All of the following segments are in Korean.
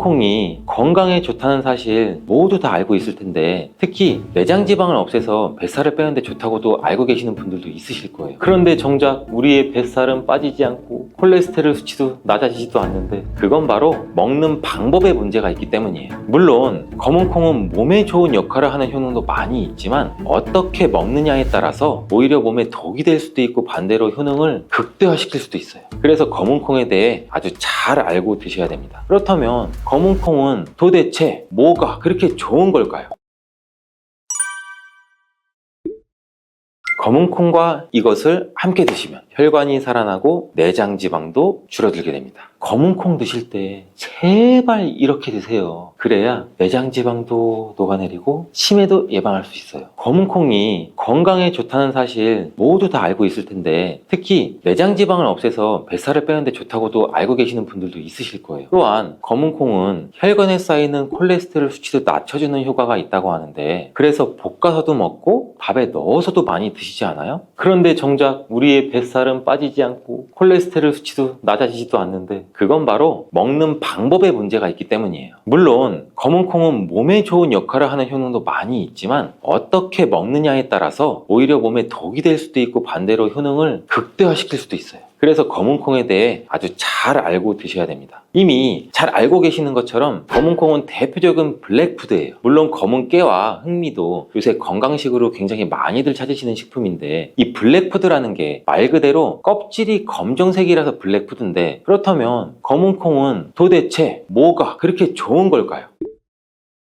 콩이 건강에 좋다는 사실 모두 다 알고 있을 텐데, 특히 내장 지방을 없애서 뱃살을 빼는데 좋다고도 알고 계시는 분들도 있으실 거예요. 그런데 정작 우리의 뱃살은 빠지지 않고 콜레스테롤 수치도 낮아지지도 않는데, 그건 바로 먹는 방법에 문제가 있기 때문이에요. 물론 검은 콩은 몸에 좋은 역할을 하는 효능도 많이 있지만, 어떻게 먹느냐에 따라서 오히려 몸에 독이 될 수도 있고 반대로 효능을 극대화시킬 수도 있어요. 그래서 검은 콩에 대해 아주 잘 알고 드셔야 됩니다. 그렇다면 검은 콩은 도대체 뭐가 그렇게 좋은 걸까요? 검은 콩과 이것을 함께 드시면 혈관이 살아나고 내장 지방도 줄어들게 됩니다. 검은 콩 드실 때 제발 이렇게 드세요. 그래야 내장 지방도 녹아내리고 치매도 예방할 수 있어요. 검은 콩이 건강에 좋다는 사실 모두 다 알고 있을 텐데, 특히 내장 지방을 없애서 뱃살을 빼는데 좋다고도 알고 계시는 분들도 있으실 거예요. 또한 검은 콩은 혈관에 쌓이는 콜레스테롤 수치도 낮춰주는 효과가 있다고 하는데, 그래서 볶아서도 먹고 밥에 넣어서도 많이 드시지 않아요? 그런데 정작 우리의 뱃살은 빠지지 않고 콜레스테롤 수치도 낮아지지도 않는데, 그건 바로 먹는 방법에 문제가 있기 때문이에요. 물론 검은 콩은 몸에 좋은 역할을 하는 효능도 많이 있지만, 어떻게 먹느냐에 따라서 오히려 몸에 독이 될 수도 있고 반대로 효능을 극대화시킬 수도 있어요. 그래서 검은 콩에 대해 아주 잘 알고 드셔야 됩니다. 이미 잘 알고 계시는 것처럼 검은 콩은 대표적인 블랙푸드예요. 물론 검은 깨와 흑미도 요새 건강식으로 굉장히 많이들 찾으시는 식품인데, 이 블랙푸드라는 게 말 그대로 껍질이 검정색이라서 블랙푸드인데, 그렇다면 검은 콩은 도대체 뭐가 그렇게 좋은 걸까요?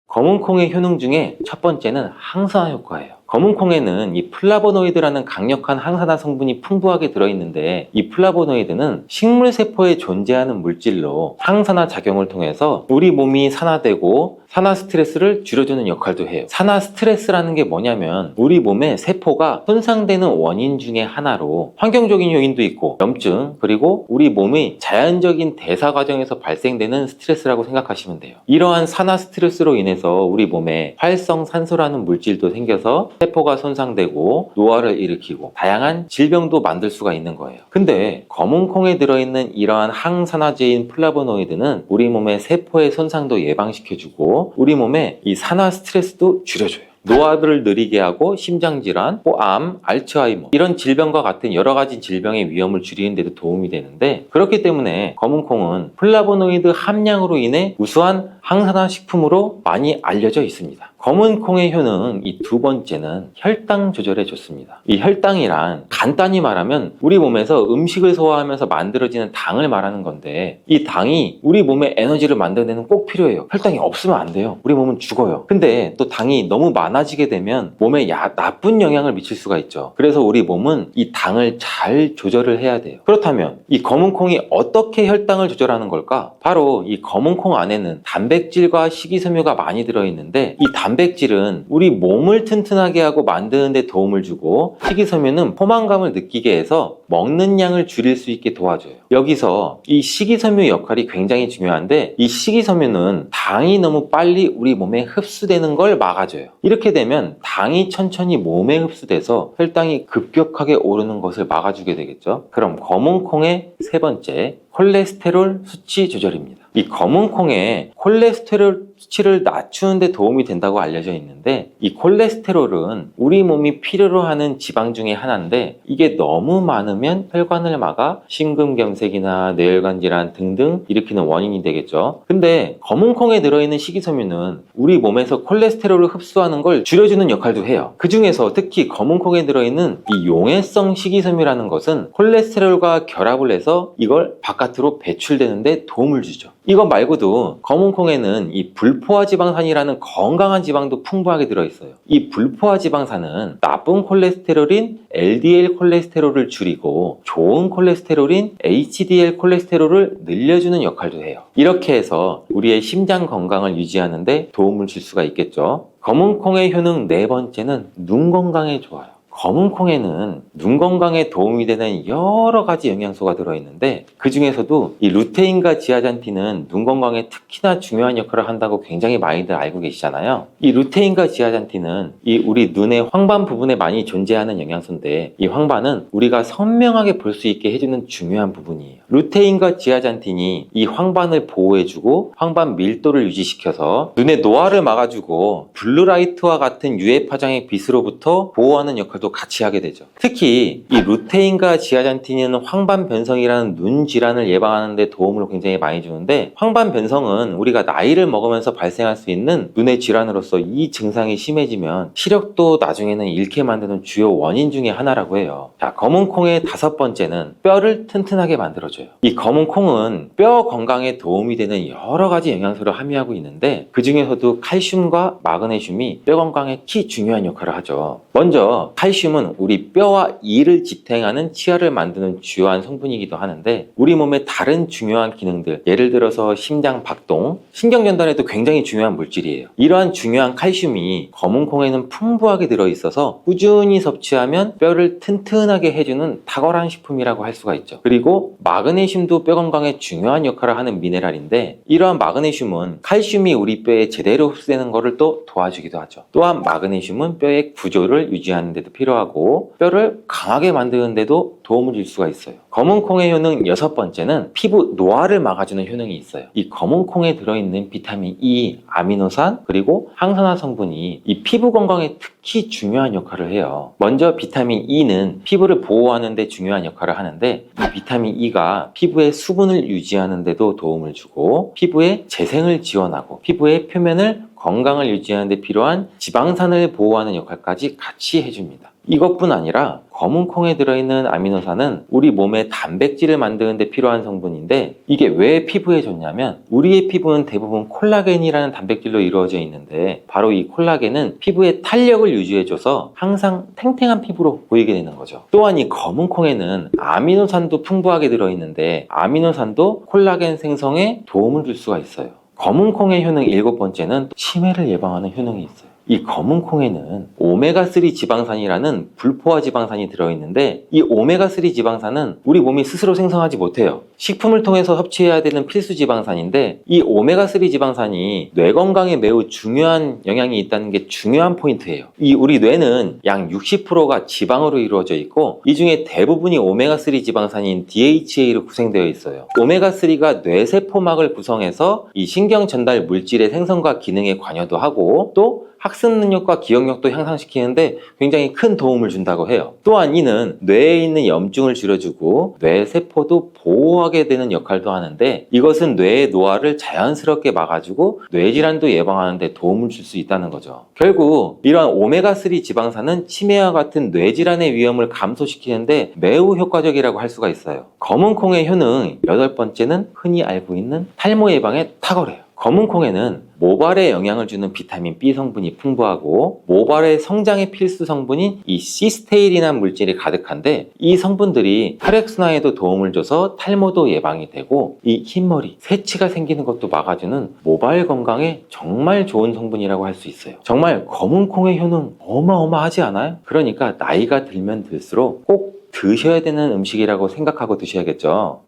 검은 콩의 효능 중에 첫 번째는 항산화 효과예요. 검은 콩에는 이 플라보노이드라는 강력한 항산화 성분이 풍부하게 들어있는데, 이 플라보노이드는 식물 세포에 존재하는 물질로 항산화 작용을 통해서 우리 몸이 산화되고 산화 스트레스를 줄여주는 역할도 해요. 산화 스트레스라는 게 뭐냐면, 우리 몸의 세포가 손상되는 원인 중에 하나로 환경적인 요인도 있고 염증, 그리고 우리 몸의 자연적인 대사 과정에서 발생되는 스트레스라고 생각하시면 돼요. 이러한 산화 스트레스로 인해서 우리 몸에 활성산소라는 물질도 생겨서 세포가 손상되고 노화를 일으키고 다양한 질병도 만들 수가 있는 거예요. 근데 검은 콩에 들어있는 이러한 항산화제인 플라보노이드는 우리 몸의 세포의 손상도 예방시켜주고 우리 몸의 이 산화 스트레스도 줄여줘요. 노화를 느리게 하고 심장질환, 암, 알츠하이머 이런 질병과 같은 여러 가지 질병의 위험을 줄이는 데도 도움이 되는데, 그렇기 때문에 검은 콩은 플라보노이드 함량으로 인해 우수한 항산화 식품으로 많이 알려져 있습니다. 검은 콩의 효능 이 두 번째는 혈당 조절에 좋습니다. 이 혈당이란 간단히 말하면 우리 몸에서 음식을 소화하면서 만들어지는 당을 말하는 건데, 이 당이 우리 몸의 에너지를 만드는 데는 꼭 필요해요. 혈당이 없으면 안 돼요. 우리 몸은 죽어요. 근데 또 당이 너무 많아지게 되면 몸에 나쁜 영향을 미칠 수가 있죠. 그래서 우리 몸은 이 당을 잘 조절을 해야 돼요. 그렇다면 이 검은 콩이 어떻게 혈당을 조절하는 걸까? 바로 이 검은 콩 안에는 단백질과 식이섬유가 많이 들어있는데, 이 단백질은 우리 몸을 튼튼하게 하고 만드는 데 도움을 주고, 식이섬유는 포만감을 느끼게 해서 먹는 양을 줄일 수 있게 도와줘요. 여기서 이 식이섬유 역할이 굉장히 중요한데, 이 식이섬유는 당이 너무 빨리 우리 몸에 흡수되는 걸 막아줘요. 이렇게 되면 당이 천천히 몸에 흡수돼서 혈당이 급격하게 오르는 것을 막아주게 되겠죠. 그럼 검은 콩의 세 번째, 콜레스테롤 수치 조절입니다. 이 검은 콩에 콜레스테롤 수치를 낮추는 데 도움이 된다고 알려져 있는데, 이 콜레스테롤은 우리 몸이 필요로 하는 지방 중에 하나인데, 이게 너무 많으면 혈관을 막아 심근경색이나 뇌혈관 질환 등등 일으키는 원인이 되겠죠. 근데 검은 콩에 들어있는 식이섬유는 우리 몸에서 콜레스테롤을 흡수하는 걸 줄여주는 역할도 해요. 그 중에서 특히 검은 콩에 들어있는 이 용해성 식이섬유라는 것은 콜레스테롤과 결합을 해서 이걸 바깥으로 배출되는데 도움을 주죠. 이거 말고도 검은 콩에는 이 불포화 지방산이라는 건강한 지방도 풍부하게 들어있어요. 이 불포화 지방산은 나쁜 콜레스테롤인 LDL 콜레스테롤을 줄이고 좋은 콜레스테롤인 HDL 콜레스테롤을 늘려주는 역할도 해요. 이렇게 해서 우리의 심장 건강을 유지하는 데 도움을 줄 수가 있겠죠. 검은 콩의 효능 네 번째는 눈 건강에 좋아요. 검은 콩에는 눈 건강에 도움이 되는 여러 가지 영양소가 들어있는데 그 중에서도 이 루테인과 지아잔틴은 눈 건강에 특히나 중요한 역할을 한다고 굉장히 많이들 알고 계시잖아요. 이 루테인과 지아잔틴은 이 우리 눈의 황반 부분에 많이 존재하는 영양소인데 이 황반은 우리가 선명하게 볼 수 있게 해주는 중요한 부분이에요. 루테인과 지아잔틴이 이 황반을 보호해주고 황반 밀도를 유지시켜서 눈의 노화를 막아주고 블루라이트와 같은 UV 파장의 빛으로부터 보호하는 역할도 같이 하게 되죠. 특히 이 루테인과 지아잔틴은 황반 변성이라는 눈 질환을 예방하는 데 도움을 굉장히 많이 주는데 황반 변성은 우리가 나이를 먹으면서 발생할 수 있는 눈의 질환으로서 이 증상이 심해지면 시력도 나중에는 잃게 만드는 주요 원인 중에 하나라고 해요. 자, 검은 콩의 5번째는 뼈를 튼튼하게 만들어줘요. 이 검은 콩은 뼈 건강에 도움이 되는 여러 가지 영양소를 함유하고 있는데 그 중에서도 칼슘과 마그네슘이 뼈 건강에 특히 중요한 역할을 하죠. 먼저 칼슘은 우리 뼈와 이를 지탱하는 치아를 만드는 주요한 성분이기도 하는데 우리 몸의 다른 중요한 기능들, 예를 들어서 심장 박동, 신경 전달에도 굉장히 중요한 물질이에요. 이러한 중요한 칼슘이 검은 콩에는 풍부하게 들어있어서 꾸준히 섭취하면 뼈를 튼튼하게 해주는 탁월한 식품이라고 할 수가 있죠. 그리고 마그네슘도 뼈 건강에 중요한 역할을 하는 미네랄인데 이러한 마그네슘은 칼슘이 우리 뼈에 제대로 흡수되는 것을 또 도와주기도 하죠. 또한 마그네슘은 뼈의 구조를 유지하는 데도 필요하고 뼈를 강하게 만드는 데도 도움을 줄 수가 있어요. 검은 콩의 효능 6번째는 피부 노화를 막아주는 효능이 있어요. 이 검은 콩에 들어있는 비타민 E, 아미노산, 그리고 항산화 성분이 이 피부 건강에 특히 중요한 역할을 해요. 먼저 비타민 E는 피부를 보호하는 데 중요한 역할을 하는데 이 비타민 E가 피부의 수분을 유지하는 데도 도움을 주고 피부의 재생을 지원하고 피부의 표면을 건강을 유지하는 데 필요한 지방산을 보호하는 역할까지 같이 해줍니다. 이것뿐 아니라 검은 콩에 들어있는 아미노산은 우리 몸의 단백질을 만드는 데 필요한 성분인데 이게 왜 피부에 좋냐면 우리의 피부는 대부분 콜라겐이라는 단백질로 이루어져 있는데 바로 이 콜라겐은 피부의 탄력을 유지해줘서 항상 탱탱한 피부로 보이게 되는 거죠. 또한 이 검은 콩에는 아미노산도 풍부하게 들어있는데 아미노산도 콜라겐 생성에 도움을 줄 수가 있어요. 검은 콩의 효능 7번째는 치매를 예방하는 효능이 있어요. 이 검은 콩에는 오메가3 지방산이라는 불포화 지방산이 들어있는데 이 오메가3 지방산은 우리 몸이 스스로 생성하지 못해요. 식품을 통해서 섭취해야 되는 필수 지방산인데 이 오메가3 지방산이 뇌 건강에 매우 중요한 영향이 있다는 게 중요한 포인트예요. 이 우리 뇌는 약 60%가 지방으로 이루어져 있고 이 중에 대부분이 오메가3 지방산인 DHA로 구성되어 있어요. 오메가3가 뇌세포막을 구성해서 이 신경 전달 물질의 생성과 기능에 관여도 하고 또 학습 능력과 기억력도 향상시키는데 굉장히 큰 도움을 준다고 해요. 또한 이는 뇌에 있는 염증을 줄여주고 뇌세포도 보호하게 되는 역할도 하는데 이것은 뇌의 노화를 자연스럽게 막아주고 뇌질환도 예방하는 데 도움을 줄 수 있다는 거죠. 결국 이러한 오메가3 지방산은 치매와 같은 뇌질환의 위험을 감소시키는데 매우 효과적이라고 할 수가 있어요. 검은 콩의 효능 8번째는 흔히 알고 있는 탈모 예방에 탁월해요. 검은 콩에는 모발에 영향을 주는 비타민 B 성분이 풍부하고 모발의 성장에 필수 성분인 이 시스테일이라는 물질이 가득한데 이 성분들이 혈액순환에도 도움을 줘서 탈모도 예방이 되고 이 흰머리, 새치가 생기는 것도 막아주는 모발 건강에 정말 좋은 성분이라고 할 수 있어요. 정말 검은 콩의 효능 어마어마하지 않아요? 그러니까 나이가 들면 들수록 꼭 드셔야 되는 음식이라고 생각하고 드셔야겠죠.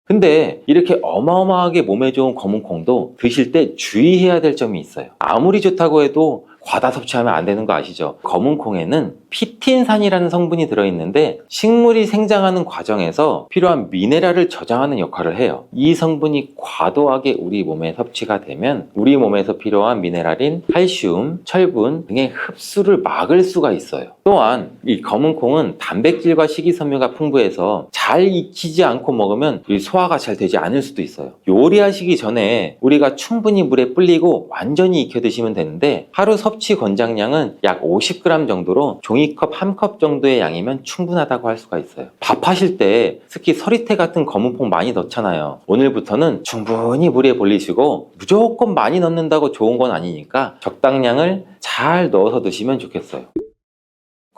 근데 이렇게 어마어마하게 몸에 좋은 검은 콩도 드실 때 주의해야 될 점이 있어요. 아무리 좋다고 해도 과다 섭취하면 안 되는 거 아시죠? 검은 콩에는 피틴산이라는 성분이 들어있는데 식물이 생장하는 과정에서 필요한 미네랄을 저장하는 역할을 해요. 이 성분이 과도하게 우리 몸에 섭취가 되면 우리 몸에서 필요한 미네랄인 칼슘, 철분 등의 흡수를 막을 수가 있어요. 또한 이 검은 콩은 단백질과 식이섬유가 풍부해서 잘 익히지 않고 먹으면 소화가 잘 되지 않을 수도 있어요. 요리하시기 전에 우리가 충분히 물에 불리고 완전히 익혀 드시면 되는데 하루 섭취 권장량은 약 50g 정도로 종이컵 1컵 정도의 양이면 충분하다고 할 수가 있어요. 밥 하실 때 특히 서리태 같은 검은 콩 많이 넣잖아요. 오늘부터는 충분히 물에 불리시고 무조건 많이 넣는다고 좋은 건 아니니까 적당량을 잘 넣어서 드시면 좋겠어요.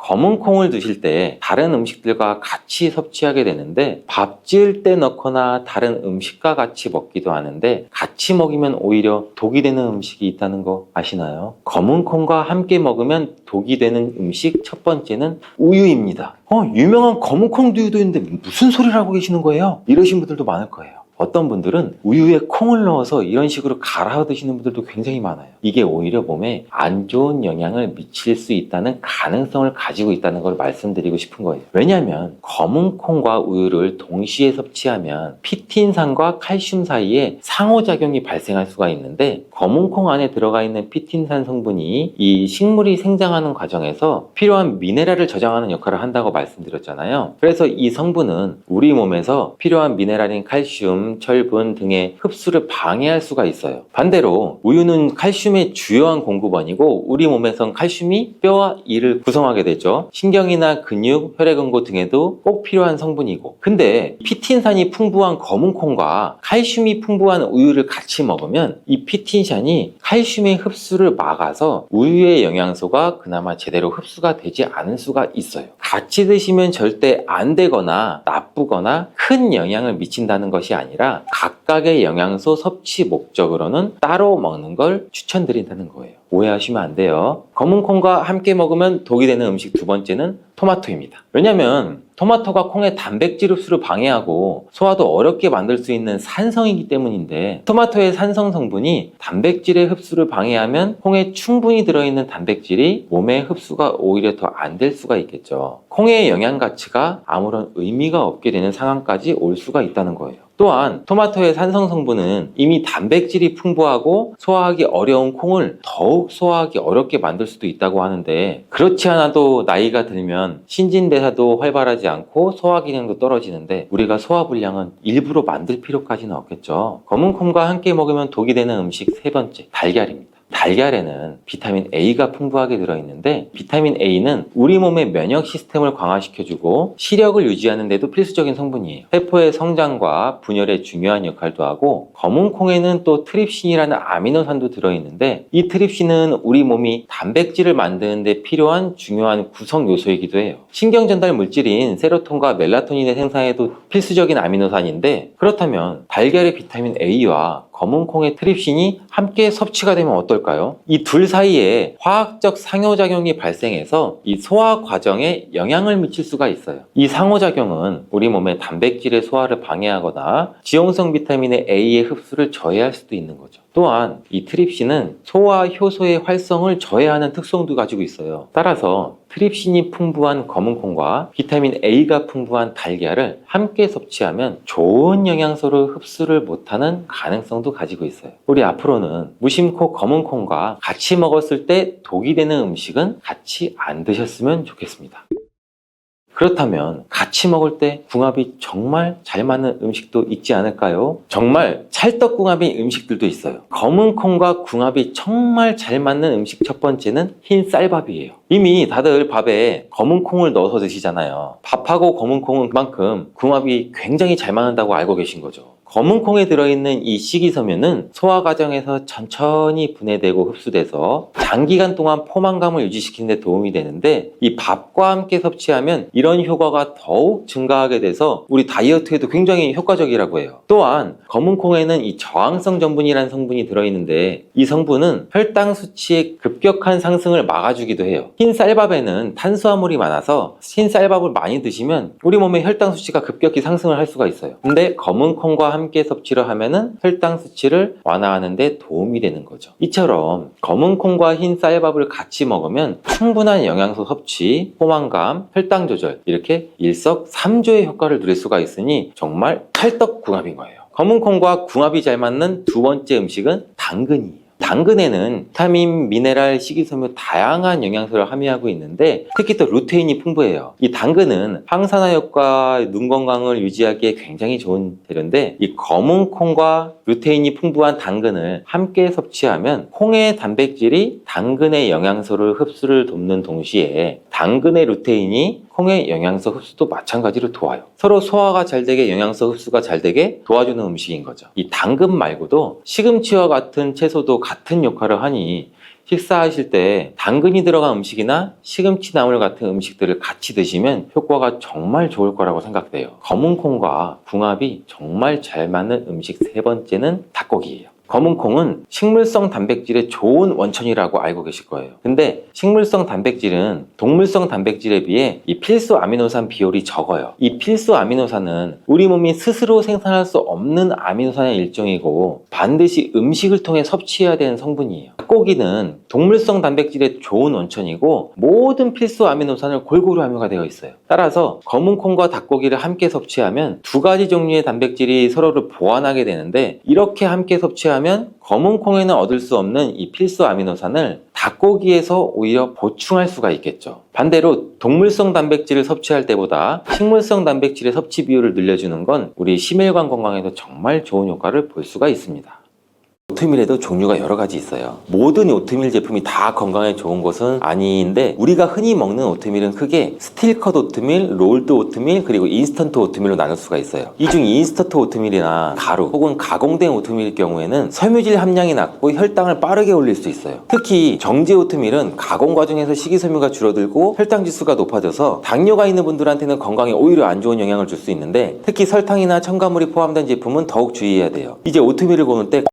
검은 콩을 드실 때 다른 음식들과 같이 섭취하게 되는데 밥 지을 때 넣거나 다른 음식과 같이 먹기도 하는데 같이 먹이면 오히려 독이 되는 음식이 있다는 거 아시나요? 검은 콩과 함께 먹으면 독이 되는 음식 첫 번째는 우유입니다. 유명한 검은 콩 두유도 있는데 무슨 소리를 하고 계시는 거예요? 이러신 분들도 많을 거예요. 어떤 분들은 우유에 콩을 넣어서 이런 식으로 갈아 드시는 분들도 굉장히 많아요. 이게 오히려 몸에 안 좋은 영향을 미칠 수 있다는 가능성을 가지고 있다는 걸 말씀드리고 싶은 거예요. 왜냐하면 검은 콩과 우유를 동시에 섭취하면 피틴산과 칼슘 사이에 상호작용이 발생할 수가 있는데 검은 콩 안에 들어가 있는 피틴산 성분이 이 식물이 생장하는 과정에서 필요한 미네랄을 저장하는 역할을 한다고 말씀드렸잖아요. 그래서 이 성분은 우리 몸에서 필요한 미네랄인 칼슘, 철분 등의 흡수를 방해할 수가 있어요. 반대로 우유는 칼슘의 주요한 공급원이고 우리 몸에선 칼슘이 뼈와 이를 구성하게 되죠. 신경이나 근육, 혈액응고 등에도 꼭 필요한 성분이고 근데 피틴산이 풍부한 검은 콩과 칼슘이 풍부한 우유를 같이 먹으면 이 피틴산이 칼슘의 흡수를 막아서 우유의 영양소가 그나마 제대로 흡수가 되지 않을 수가 있어요. 같이 드시면 절대 안 되거나 나쁘거나 큰 영향을 미친다는 것이 아니라 각각의 영양소 섭취 목적으로는 따로 먹는 걸 추천드린다는 거예요. 오해하시면 안 돼요. 검은 콩과 함께 먹으면 독이 되는 음식 두 번째는 토마토입니다. 왜냐면 토마토가 콩의 단백질 흡수를 방해하고 소화도 어렵게 만들 수 있는 산성이기 때문인데 토마토의 산성 성분이 단백질의 흡수를 방해하면 콩에 충분히 들어있는 단백질이 몸의 흡수가 오히려 더 안 될 수가 있겠죠. 콩의 영양 가치가 아무런 의미가 없게 되는 상황까지 올 수가 있다는 거예요. 또한 토마토의 산성 성분은 이미 단백질이 풍부하고 소화하기 어려운 콩을 더욱 소화하기 어렵게 만들 수도 있다고 하는데 그렇지 않아도 나이가 들면 신진대사도 활발하지 않고 소화 기능도 떨어지는데 우리가 소화불량은 일부러 만들 필요까지는 없겠죠. 검은 콩과 함께 먹으면 독이 되는 음식 세 번째, 달걀입니다. 달걀에는 비타민 A가 풍부하게 들어있는데 비타민 A는 우리 몸의 면역 시스템을 강화시켜주고 시력을 유지하는 데도 필수적인 성분이에요. 세포의 성장과 분열에 중요한 역할도 하고 검은 콩에는 또 트립신이라는 아미노산도 들어있는데 이 트립신은 우리 몸이 단백질을 만드는 데 필요한 중요한 구성 요소이기도 해요. 신경전달 물질인 세로토닌과 멜라토닌의 생산에도 필수적인 아미노산인데 그렇다면 달걀의 비타민 A와 검은 콩의 트립신이 함께 섭취가 되면 어떨까요? 이 둘 사이에 화학적 상호작용이 발생해서 이 소화 과정에 영향을 미칠 수가 있어요. 이 상호작용은 우리 몸의 단백질의 소화를 방해하거나 지용성 비타민의 A의 흡수를 저해할 수도 있는 거죠. 또한 이 트립신은 소화 효소의 활성을 저해하는 특성도 가지고 있어요. 따라서 트립신이 풍부한 검은 콩과 비타민 A가 풍부한 달걀을 함께 섭취하면 좋은 영양소를 흡수를 못하는 가능성도 가지고 있어요. 우리 앞으로는 무심코 검은 콩과 같이 먹었을 때 독이 되는 음식은 같이 안 드셨으면 좋겠습니다. 그렇다면 같이 먹을 때 궁합이 정말 잘 맞는 음식도 있지 않을까요? 정말 찰떡궁합인 음식들도 있어요. 검은 콩과 궁합이 정말 잘 맞는 음식 첫 번째는 흰 쌀밥이에요. 이미 다들 밥에 검은 콩을 넣어서 드시잖아요. 밥하고 검은 콩은 그만큼 궁합이 굉장히 잘 맞는다고 알고 계신 거죠. 검은 콩에 들어있는 이 식이섬유는 소화 과정에서 천천히 분해되고 흡수돼서 장기간 동안 포만감을 유지시키는 데 도움이 되는데 이 밥과 함께 섭취하면 이런 효과가 더욱 증가하게 돼서 우리 다이어트에도 굉장히 효과적이라고 해요. 또한 검은 콩에는 이 저항성 전분이라는 성분이 들어있는데 이 성분은 혈당 수치의 급격한 상승을 막아주기도 해요. 흰 쌀밥에는 탄수화물이 많아서 흰 쌀밥을 많이 드시면 우리 몸의 혈당 수치가 급격히 상승을 할 수가 있어요. 근데 검은 콩과 함께 섭취를 하면은 혈당 수치를 완화하는 데 도움이 되는 거죠. 이처럼 검은 콩과 흰 쌀밥을 같이 먹으면 충분한 영양소 섭취, 포만감, 혈당 조절 이렇게 일석삼조의 효과를 누릴 수가 있으니 정말 찰떡궁합인 거예요. 검은 콩과 궁합이 잘 맞는 두 번째 음식은 당근이에요. 당근에는 비타민, 미네랄, 식이섬유 다양한 영양소를 함유하고 있는데 특히 또 루테인이 풍부해요. 이 당근은 항산화 효과, 눈 건강을 유지하기에 굉장히 좋은 재료인데 이 검은 콩과 루테인이 풍부한 당근을 함께 섭취하면 콩의 단백질이 당근의 영양소를 흡수를 돕는 동시에 당근의 루테인이 콩의 영양소 흡수도 마찬가지로 도와요. 서로 소화가 잘 되게 영양소 흡수가 잘 되게 도와주는 음식인 거죠. 이 당근 말고도 시금치와 같은 채소도 같은 역할을 하니 식사하실 때 당근이 들어간 음식이나 시금치 나물 같은 음식들을 같이 드시면 효과가 정말 좋을 거라고 생각돼요. 검은콩과 궁합이 정말 잘 맞는 음식 세 번째는 닭고기예요. 검은콩은 식물성 단백질의 좋은 원천이라고 알고 계실 거예요. 근데 식물성 단백질은 동물성 단백질에 비해 이 필수 아미노산 비율이 적어요. 이 필수 아미노산은 우리 몸이 스스로 생산할 수 없는 아미노산의 일종이고 반드시 음식을 통해 섭취해야 되는 성분이에요. 닭고기는 동물성 단백질의 좋은 원천이고 모든 필수 아미노산을 골고루 함유가 되어 있어요. 따라서 검은콩과 닭고기를 함께 섭취하면 두 가지 종류의 단백질이 서로를 보완하게 되는데 이렇게 함께 섭취하면 검은콩에는 얻을 수 없는 이 필수 아미노산을 닭고기에서 오히려 보충할 수가 있겠죠. 반대로 동물성 단백질을 섭취할 때보다 식물성 단백질의 섭취 비율을 늘려주는 건 우리 심혈관 건강에도 정말 좋은 효과를 볼 수가 있습니다. 오트밀에도 종류가 여러 가지 있어요. 모든 오트밀 제품이 다 건강에 좋은 것은 아닌데 우리가 흔히 먹는 오트밀은 크게 스틸컷 오트밀, 롤드 오트밀, 그리고 인스턴트 오트밀로 나눌 수가 있어요. 이 중 인스턴트 오트밀이나 가루 혹은 가공된 오트밀일 경우에는 섬유질 함량이 낮고 혈당을 빠르게 올릴 수 있어요. 특히 정제 오트밀은 가공 과정에서 식이섬유가 줄어들고 혈당 지수가 높아져서 당뇨가 있는 분들한테는 건강에 오히려 안 좋은 영향을 줄 수 있는데 특히 설탕이나 첨가물이 포함된 제품은 더욱 주의해야 돼요. 이제 오트밀을 고를 때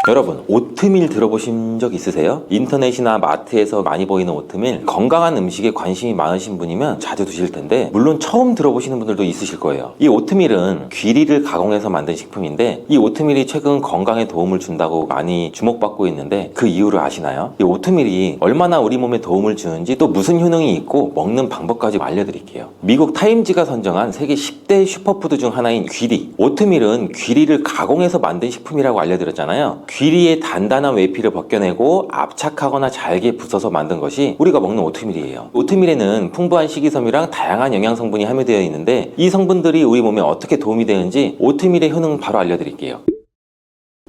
여러분, 오트밀 들어보신 적 있으세요? 인터넷이나 마트에서 많이 보이는 오트밀, 건강한 음식에 관심이 많으신 분이면 자주 드실 텐데 물론 처음 들어보시는 분들도 있으실 거예요. 이 오트밀은 귀리를 가공해서 만든 식품인데 이 오트밀이 최근 건강에 도움을 준다고 많이 주목받고 있는데 그 이유를 아시나요? 이 오트밀이 얼마나 우리 몸에 도움을 주는지 또 무슨 효능이 있고 먹는 방법까지 알려드릴게요. 미국 타임지가 선정한 세계 10대 슈퍼푸드 중 하나인 귀리. 오트밀은 귀리를 가공해서 만든 식품이라고 알려드렸잖아요. 귀리의 단단한 외피를 벗겨내고 압착하거나 잘게 부숴서 만든 것이 우리가 먹는 오트밀이에요. 오트밀에는 풍부한 식이섬유랑 다양한 영양 성분이 함유되어 있는데 이 성분들이 우리 몸에 어떻게 도움이 되는지 오트밀의 효능 바로 알려드릴게요.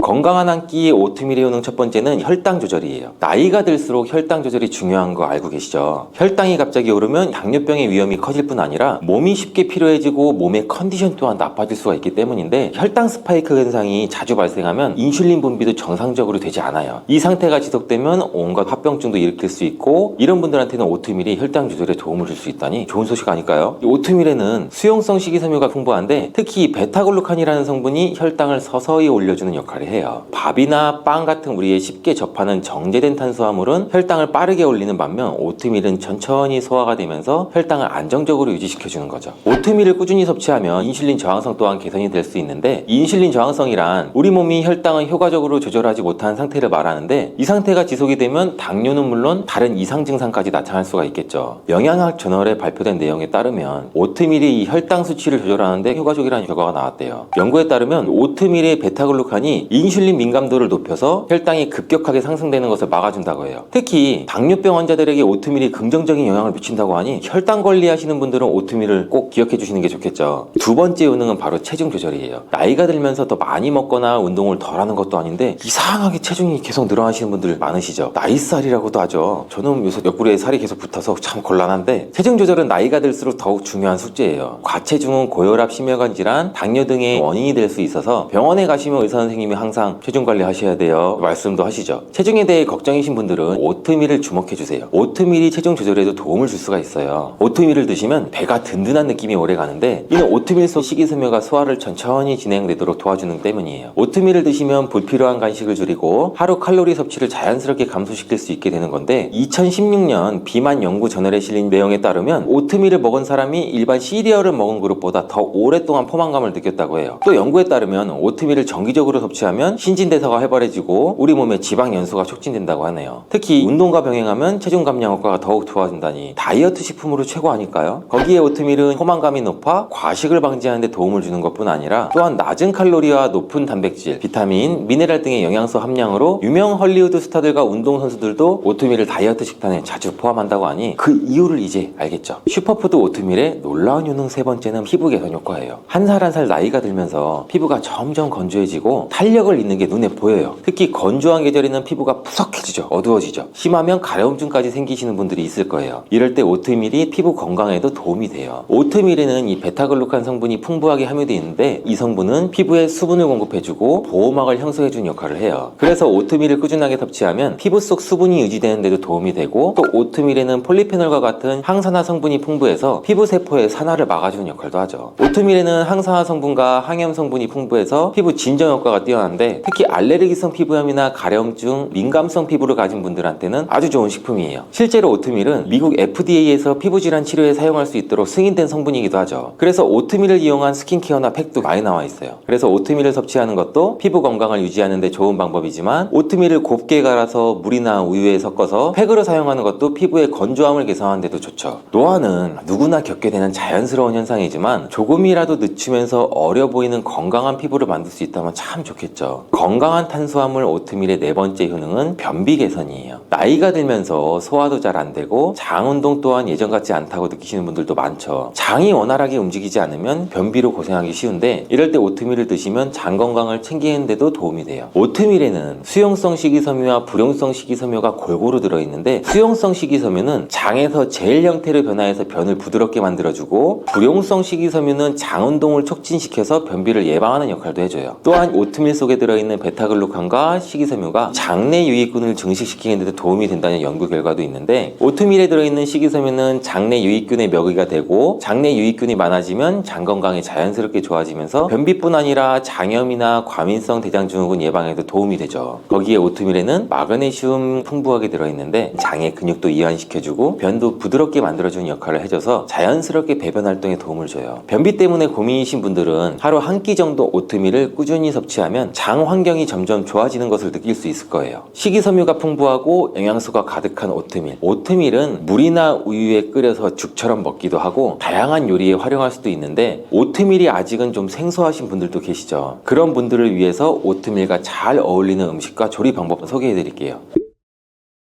건강한 한 끼의 오트밀의 효능 첫 번째는 혈당 조절이에요. 나이가 들수록 혈당 조절이 중요한 거 알고 계시죠? 혈당이 갑자기 오르면 당뇨병의 위험이 커질 뿐 아니라 몸이 쉽게 피로해지고 몸의 컨디션 또한 나빠질 수가 있기 때문인데 혈당 스파이크 현상이 자주 발생하면 인슐린 분비도 정상적으로 되지 않아요. 이 상태가 지속되면 온갖 합병증도 일으킬 수 있고 이런 분들한테는 오트밀이 혈당 조절에 도움을 줄 수 있다니 좋은 소식 아닐까요? 이 오트밀에는 수용성 식이섬유가 풍부한데 특히 베타글루칸이라는 성분이 혈당을 서서히 올려주는 역할을 해요. 밥이나 빵 같은 우리의 쉽게 접하는 정제된 탄수화물은 혈당을 빠르게 올리는 반면 오트밀은 천천히 소화가 되면서 혈당을 안정적으로 유지시켜주는 거죠. 오트밀을 꾸준히 섭취하면 인슐린 저항성 또한 개선이 될 수 있는데 인슐린 저항성이란 우리 몸이 혈당을 효과적으로 조절하지 못한 상태를 말하는데 이 상태가 지속이 되면 당뇨는 물론 다른 이상 증상까지 나타날 수가 있겠죠. 영양학 저널에 발표된 내용에 따르면 오트밀이 이 혈당 수치를 조절하는데 효과적이라는 결과가 나왔대요. 연구에 따르면 오트밀의 베타글루칸이 인슐린 민감도를 높여서 혈당이 급격하게 상승되는 것을 막아준다고 해요. 특히 당뇨병 환자들에게 오트밀이 긍정적인 영향을 미친다고 하니 혈당 관리하시는 분들은 오트밀을 꼭 기억해 주시는 게 좋겠죠. 두 번째 효능은 바로 체중 조절이에요. 나이가 들면서 더 많이 먹거나 운동을 덜 하는 것도 아닌데 이상하게 체중이 계속 늘어나시는 분들 많으시죠. 나이살이라고도 하죠. 저는 요새 옆구리에 살이 계속 붙어서 참 곤란한데 체중 조절은 나이가 들수록 더욱 중요한 숙제예요. 과체중은 고혈압, 심혈관 질환, 당뇨 등의 원인이 될 수 있어서 병원에 가시면 의사 선생님이 항상 체중 관리 하셔야 돼요 말씀도 하시죠. 체중에 대해 걱정이신 분들은 오트밀을 주목해 주세요. 오트밀이 체중 조절에도 도움을 줄 수가 있어요. 오트밀을 드시면 배가 든든한 느낌이 오래 가는데 이는 오트밀 속 식이섬유가 소화를 천천히 진행되도록 도와주는 때문이에요. 오트밀을 드시면 불필요한 간식을 줄이고 하루 칼로리 섭취를 자연스럽게 감소시킬 수 있게 되는 건데 2016년 비만 연구 저널에 실린 내용에 따르면 오트밀을 먹은 사람이 일반 시리얼을 먹은 그룹보다 더 오랫동안 포만감을 느꼈다고 해요. 또 연구에 따르면 오트밀을 정기적으로 섭취하면 신진대사가 활발해지고 우리 몸의 지방 연소가 촉진된다고 하네요. 특히 운동과 병행하면 체중 감량 효과가 더욱 좋아진다니 다이어트 식품으로 최고 아닐까요? 거기에 오트밀은 포만감이 높아 과식을 방지하는 데 도움을 주는 것뿐 아니라 또한 낮은 칼로리와 높은 단백질, 비타민, 미네랄 등의 영양소 함량으로 유명 헐리우드 스타들과 운동선수들도 오트밀을 다이어트 식단에 자주 포함한다고 하니 그 이유를 이제 알겠죠. 슈퍼푸드 오트밀의 놀라운 효능 세 번째는 피부 개선 효과예요. 한 살 한 살 나이가 들면서 피부가 점점 건조해지고 탄력 탄력을 잃는 게 눈에 보여요. 특히 건조한 계절에는 피부가 푸석해지죠. 어두워지죠. 심하면 가려움증까지 생기시는 분들이 있을 거예요. 이럴 때 오트밀이 피부 건강에도 도움이 돼요. 오트밀에는 이 베타글루칸 성분이 풍부하게 함유되어 있는데 이 성분은 피부에 수분을 공급해주고 보호막을 형성해주는 역할을 해요. 그래서 오트밀을 꾸준하게 섭취하면 피부 속 수분이 유지되는 데도 도움이 되고, 또 오트밀에는 폴리페놀과 같은 항산화 성분이 풍부해서 피부 세포의 산화를 막아주는 역할도 하죠. 오트밀에는 항산화 성분과 항염 성분이 풍부해서 피부 진정 효과가 뛰어난데, 특히 알레르기성 피부염이나 가려움증, 민감성 피부를 가진 분들한테는 아주 좋은 식품이에요. 실제로 오트밀은 미국 FDA에서 피부질환 치료에 사용할 수 있도록 승인된 성분이기도 하죠. 그래서 오트밀을 이용한 스킨케어나 팩도 많이 나와 있어요. 그래서 오트밀을 섭취하는 것도 피부 건강을 유지하는 데 좋은 방법이지만, 오트밀을 곱게 갈아서 물이나 우유에 섞어서 팩으로 사용하는 것도 피부의 건조함을 개선하는 데도 좋죠. 노화는 누구나 겪게 되는 자연스러운 현상이지만 조금이라도 늦추면서 어려 보이는 건강한 피부를 만들 수 있다면 참 좋겠죠. 건강한 탄수화물 오트밀의 네 번째 효능은 변비 개선이에요. 나이가 들면서 소화도 잘 안 되고 장 운동 또한 예전 같지 않다고 느끼시는 분들도 많죠. 장이 원활하게 움직이지 않으면 변비로 고생하기 쉬운데, 이럴 때 오트밀을 드시면 장 건강을 챙기는 데도 도움이 돼요. 오트밀에는 수용성 식이섬유와 불용성 식이섬유가 골고루 들어있는데, 수용성 식이섬유는 장에서 젤 형태로 변화해서 변을 부드럽게 만들어주고, 불용성 식이섬유는 장 운동을 촉진시켜서 변비를 예방하는 역할도 해줘요. 또한 오트밀 속에 들어있는 베타글루칸과 식이섬유가 장내 유익균을 증식시키는 데도 도움이 된다는 연구 결과도 있는데, 오트밀에 들어있는 식이섬유는 장내 유익균의 먹이가 되고, 장내 유익균이 많아지면 장 건강이 자연스럽게 좋아지면서 변비뿐 아니라 장염이나 과민성 대장증후군 예방에도 도움이 되죠. 거기에 오트밀에는 마그네슘 풍부하게 들어있는데 장의 근육도 이완시켜주고 변도 부드럽게 만들어주는 역할을 해줘서 자연스럽게 배변 활동에 도움을 줘요. 변비 때문에 고민이신 분들은 하루 한 끼 정도 오트밀을 꾸준히 섭취하면 장 환경이 점점 좋아지는 것을 느낄 수 있을 거예요. 식이섬유가 풍부하고 영양소가 가득한 오트밀. 오트밀은 물이나 우유에 끓여서 죽처럼 먹기도 하고 다양한 요리에 활용할 수도 있는데, 오트밀이 아직은 좀 생소하신 분들도 계시죠. 그런 분들을 위해서 오트밀과 잘 어울리는 음식과 조리 방법 소개해 드릴게요.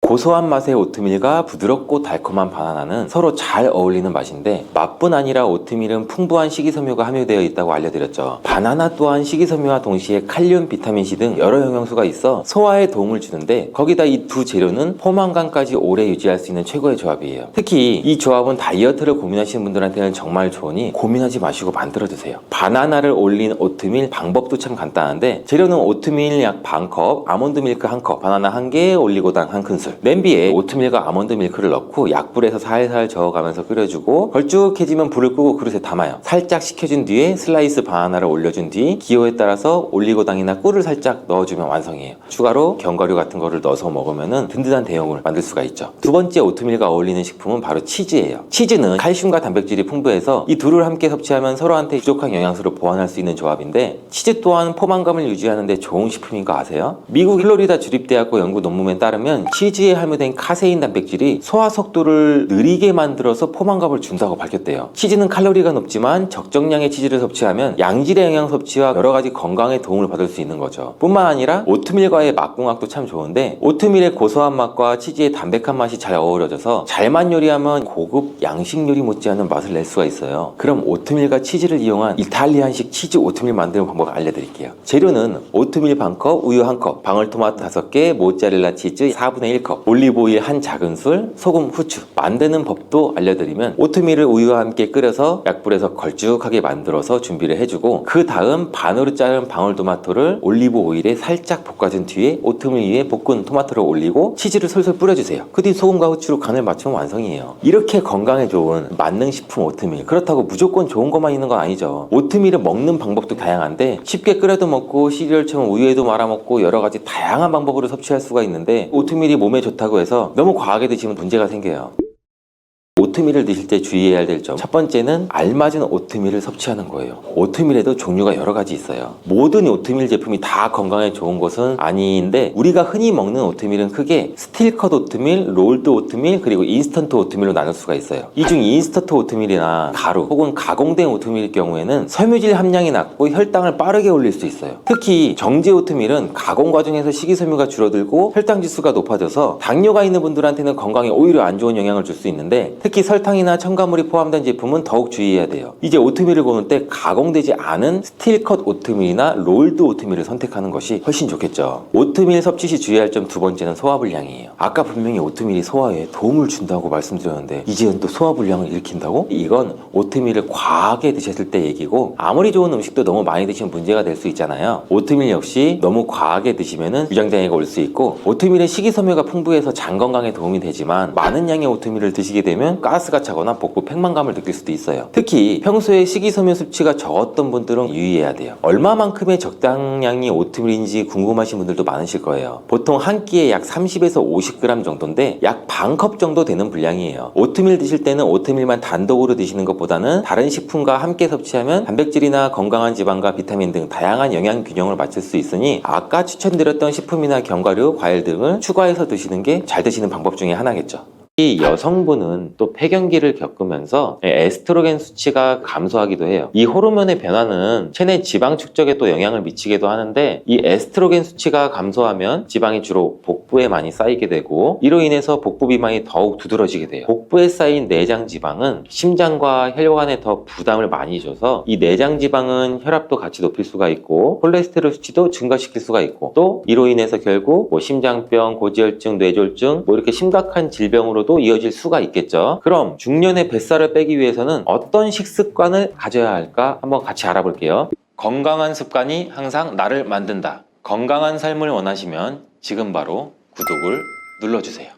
고소한 맛의 오트밀과 부드럽고 달콤한 바나나는 서로 잘 어울리는 맛인데, 맛뿐 아니라 오트밀은 풍부한 식이섬유가 함유되어 있다고 알려드렸죠. 바나나 또한 식이섬유와 동시에 칼륨, 비타민C 등 여러 영양소가 있어 소화에 도움을 주는데, 거기다 이 두 재료는 포만감까지 오래 유지할 수 있는 최고의 조합이에요. 특히 이 조합은 다이어트를 고민하시는 분들한테는 정말 좋으니 고민하지 마시고 만들어 드세요. 바나나를 올린 오트밀 방법도 참 간단한데, 재료는 오트밀 약 반컵, 아몬드 밀크 1컵, 바나나 1개, 올리고당 1큰술. 냄비에 오트밀과 아몬드 밀크를 넣고 약불에서 살살 저어가면서 끓여주고, 걸쭉해지면 불을 끄고 그릇에 담아요. 살짝 식혀준 뒤에 슬라이스 바나나를 올려준 뒤 기호에 따라서 올리고당이나 꿀을 살짝 넣어주면 완성이에요. 추가로 견과류 같은 거를 넣어서 먹으면 든든한 대용을 만들 수가 있죠. 두 번째 오트밀과 어울리는 식품은 바로 치즈예요. 치즈는 칼슘과 단백질이 풍부해서 이 둘을 함께 섭취하면 서로한테 부족한 영양소를 보완할 수 있는 조합인데, 치즈 또한 포만감을 유지하는 데 좋은 식품인 거 아세요? 미국 플로리다 주립대학교 연구 논문에 따르면 치즈에 함유된 카세인 단백질이 소화 속도를 느리게 만들어서 포만감을 준다고 밝혔대요. 치즈는 칼로리가 높지만 적정량의 치즈를 섭취하면 양질의 영양 섭취와 여러가지 건강에 도움을 받을 수 있는 거죠. 뿐만 아니라 오트밀과의 맛궁합도 참 좋은데, 오트밀의 고소한 맛과 치즈의 담백한 맛이 잘 어우러져서 잘만 요리하면 고급 양식 요리 못지않은 맛을 낼 수가 있어요. 그럼 오트밀과 치즈를 이용한 이탈리안식 치즈 오트밀 만드는 방법을 알려드릴게요. 재료는 오트밀 반컵, 우유 1컵, 방울토마토 5개, 모짜렐라 치즈 4분의 1컵, 올리브오일 한 작은술, 소금, 후추. 만드는 법도 알려드리면, 오트밀을 우유와 함께 끓여서 약불에서 걸쭉하게 만들어서 준비를 해주고, 그 다음 반으로 자른 방울토마토를 올리브오일에 살짝 볶아준 뒤에 오트밀 위에 볶은 토마토를 올리고 치즈를 솔솔 뿌려주세요. 그 뒤 소금과 후추로 간을 맞추면 완성이에요. 이렇게 건강에 좋은 만능식품 오트밀. 그렇다고 무조건 좋은 것만 있는 건 아니죠. 오트밀을 먹는 방법도 다양한데, 쉽게 끓여도 먹고 시리얼처럼 우유에도 말아 먹고 여러가지 다양한 방법으로 섭취할 수가 있는데, 오트밀이 몸에 좋다고 해서 너무 과하게 드시면 문제가 생겨요. 오트밀을 드실 때 주의해야 될 점, 첫 번째는 알맞은 오트밀을 섭취하는 거예요. 오트밀에도 종류가 여러 가지 있어요. 모든 오트밀 제품이 다 건강에 좋은 것은 아닌데, 우리가 흔히 먹는 오트밀은 크게 스틸컷 오트밀, 롤드 오트밀, 그리고 인스턴트 오트밀로 나눌 수가 있어요. 이 중 인스턴트 오트밀이나 가루 혹은 가공된 오트밀일 경우에는 섬유질 함량이 낮고 혈당을 빠르게 올릴 수 있어요. 특히 정제 오트밀은 가공 과정에서 식이섬유가 줄어들고 혈당 지수가 높아져서 당뇨가 있는 분들한테는 건강에 오히려 안 좋은 영향을 줄 수 있는데, 특히 특히 설탕이나 첨가물이 포함된 제품은 더욱 주의해야 돼요. 이제 오트밀을 고를 때 가공되지 않은 스틸컷 오트밀이나 롤드 오트밀을 선택하는 것이 훨씬 좋겠죠. 오트밀 섭취 시 주의할 점 두 번째는 소화불량이에요. 아까 분명히 오트밀이 소화에 도움을 준다고 말씀드렸는데 이제는 또 소화불량을 일으킨다고? 이건 오트밀을 과하게 드셨을 때 얘기고, 아무리 좋은 음식도 너무 많이 드시면 문제가 될 수 있잖아요. 오트밀 역시 너무 과하게 드시면 위장장애가 올 수 있고, 오트밀은 식이섬유가 풍부해서 장 건강에 도움이 되지만 많은 양의 오트밀을 드시게 되면 가스가 차거나 복부 팽만감을 느낄 수도 있어요. 특히 평소에 식이섬유 섭취가 적었던 분들은 유의해야 돼요. 얼마만큼의 적당량이 오트밀인지 궁금하신 분들도 많으실 거예요. 보통 한 끼에 약 30에서 50g 정도인데 약 반 컵 정도 되는 분량이에요. 오트밀 드실 때는 오트밀만 단독으로 드시는 것보다는 다른 식품과 함께 섭취하면 단백질이나 건강한 지방과 비타민 등 다양한 영양 균형을 맞출 수 있으니 아까 추천드렸던 식품이나 견과류, 과일 등을 추가해서 드시는 게 잘 드시는 방법 중에 하나겠죠. 이 여성분은 또 폐경기를 겪으면서 에스트로겐 수치가 감소하기도 해요. 이 호르몬의 변화는 체내 지방 축적에 또 영향을 미치기도 하는데, 이 에스트로겐 수치가 감소하면 지방이 주로 복부에 많이 쌓이게 되고, 이로 인해서 복부 비만이 더욱 두드러지게 돼요. 복부에 쌓인 내장 지방은 심장과 혈관에 더 부담을 많이 줘서 이 내장 지방은 혈압도 같이 높일 수가 있고 콜레스테롤 수치도 증가시킬 수가 있고, 또 이로 인해서 결국 심장병, 고지혈증, 뇌졸중 이렇게 심각한 질병으로도 이어질 수가 있겠죠. 그럼 중년의 뱃살을 빼기 위해서는 어떤 식습관을 가져야 할까 한번 같이 알아볼게요. 건강한 습관이 항상 나를 만든다. 건강한 삶을 원하시면 지금 바로 구독을 눌러주세요.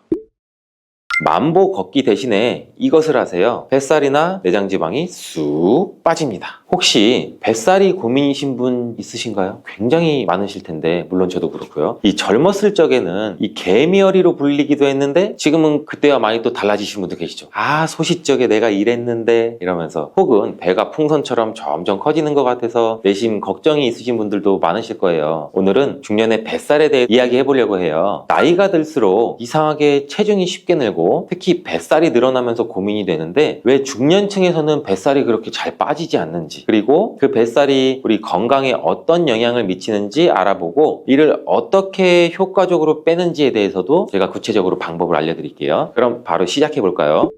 만보 걷기 대신에 이것을 하세요. 뱃살이나 내장 지방이 쑥 빠집니다. 혹시 뱃살이 고민이신 분 있으신가요? 굉장히 많으실 텐데, 물론 저도 그렇고요. 이 젊었을 적에는 이 개미허리로 불리기도 했는데 지금은 그때와 많이 또 달라지신 분도 계시죠. 아, 소싯적에 내가 이랬는데 이러면서, 혹은 배가 풍선처럼 점점 커지는 것 같아서 내심 걱정이 있으신 분들도 많으실 거예요. 오늘은 중년의 뱃살에 대해 이야기해 보려고 해요. 나이가 들수록 이상하게 체중이 쉽게 늘고 특히 뱃살이 늘어나면서 고민이 되는데, 왜 중년층에서는 뱃살이 그렇게 잘 빠지지 않는지, 그리고 그 뱃살이 우리 건강에 어떤 영향을 미치는지 알아보고 이를 어떻게 효과적으로 빼는지에 대해서도 제가 구체적으로 방법을 알려드릴게요. 그럼 바로 시작해 볼까요?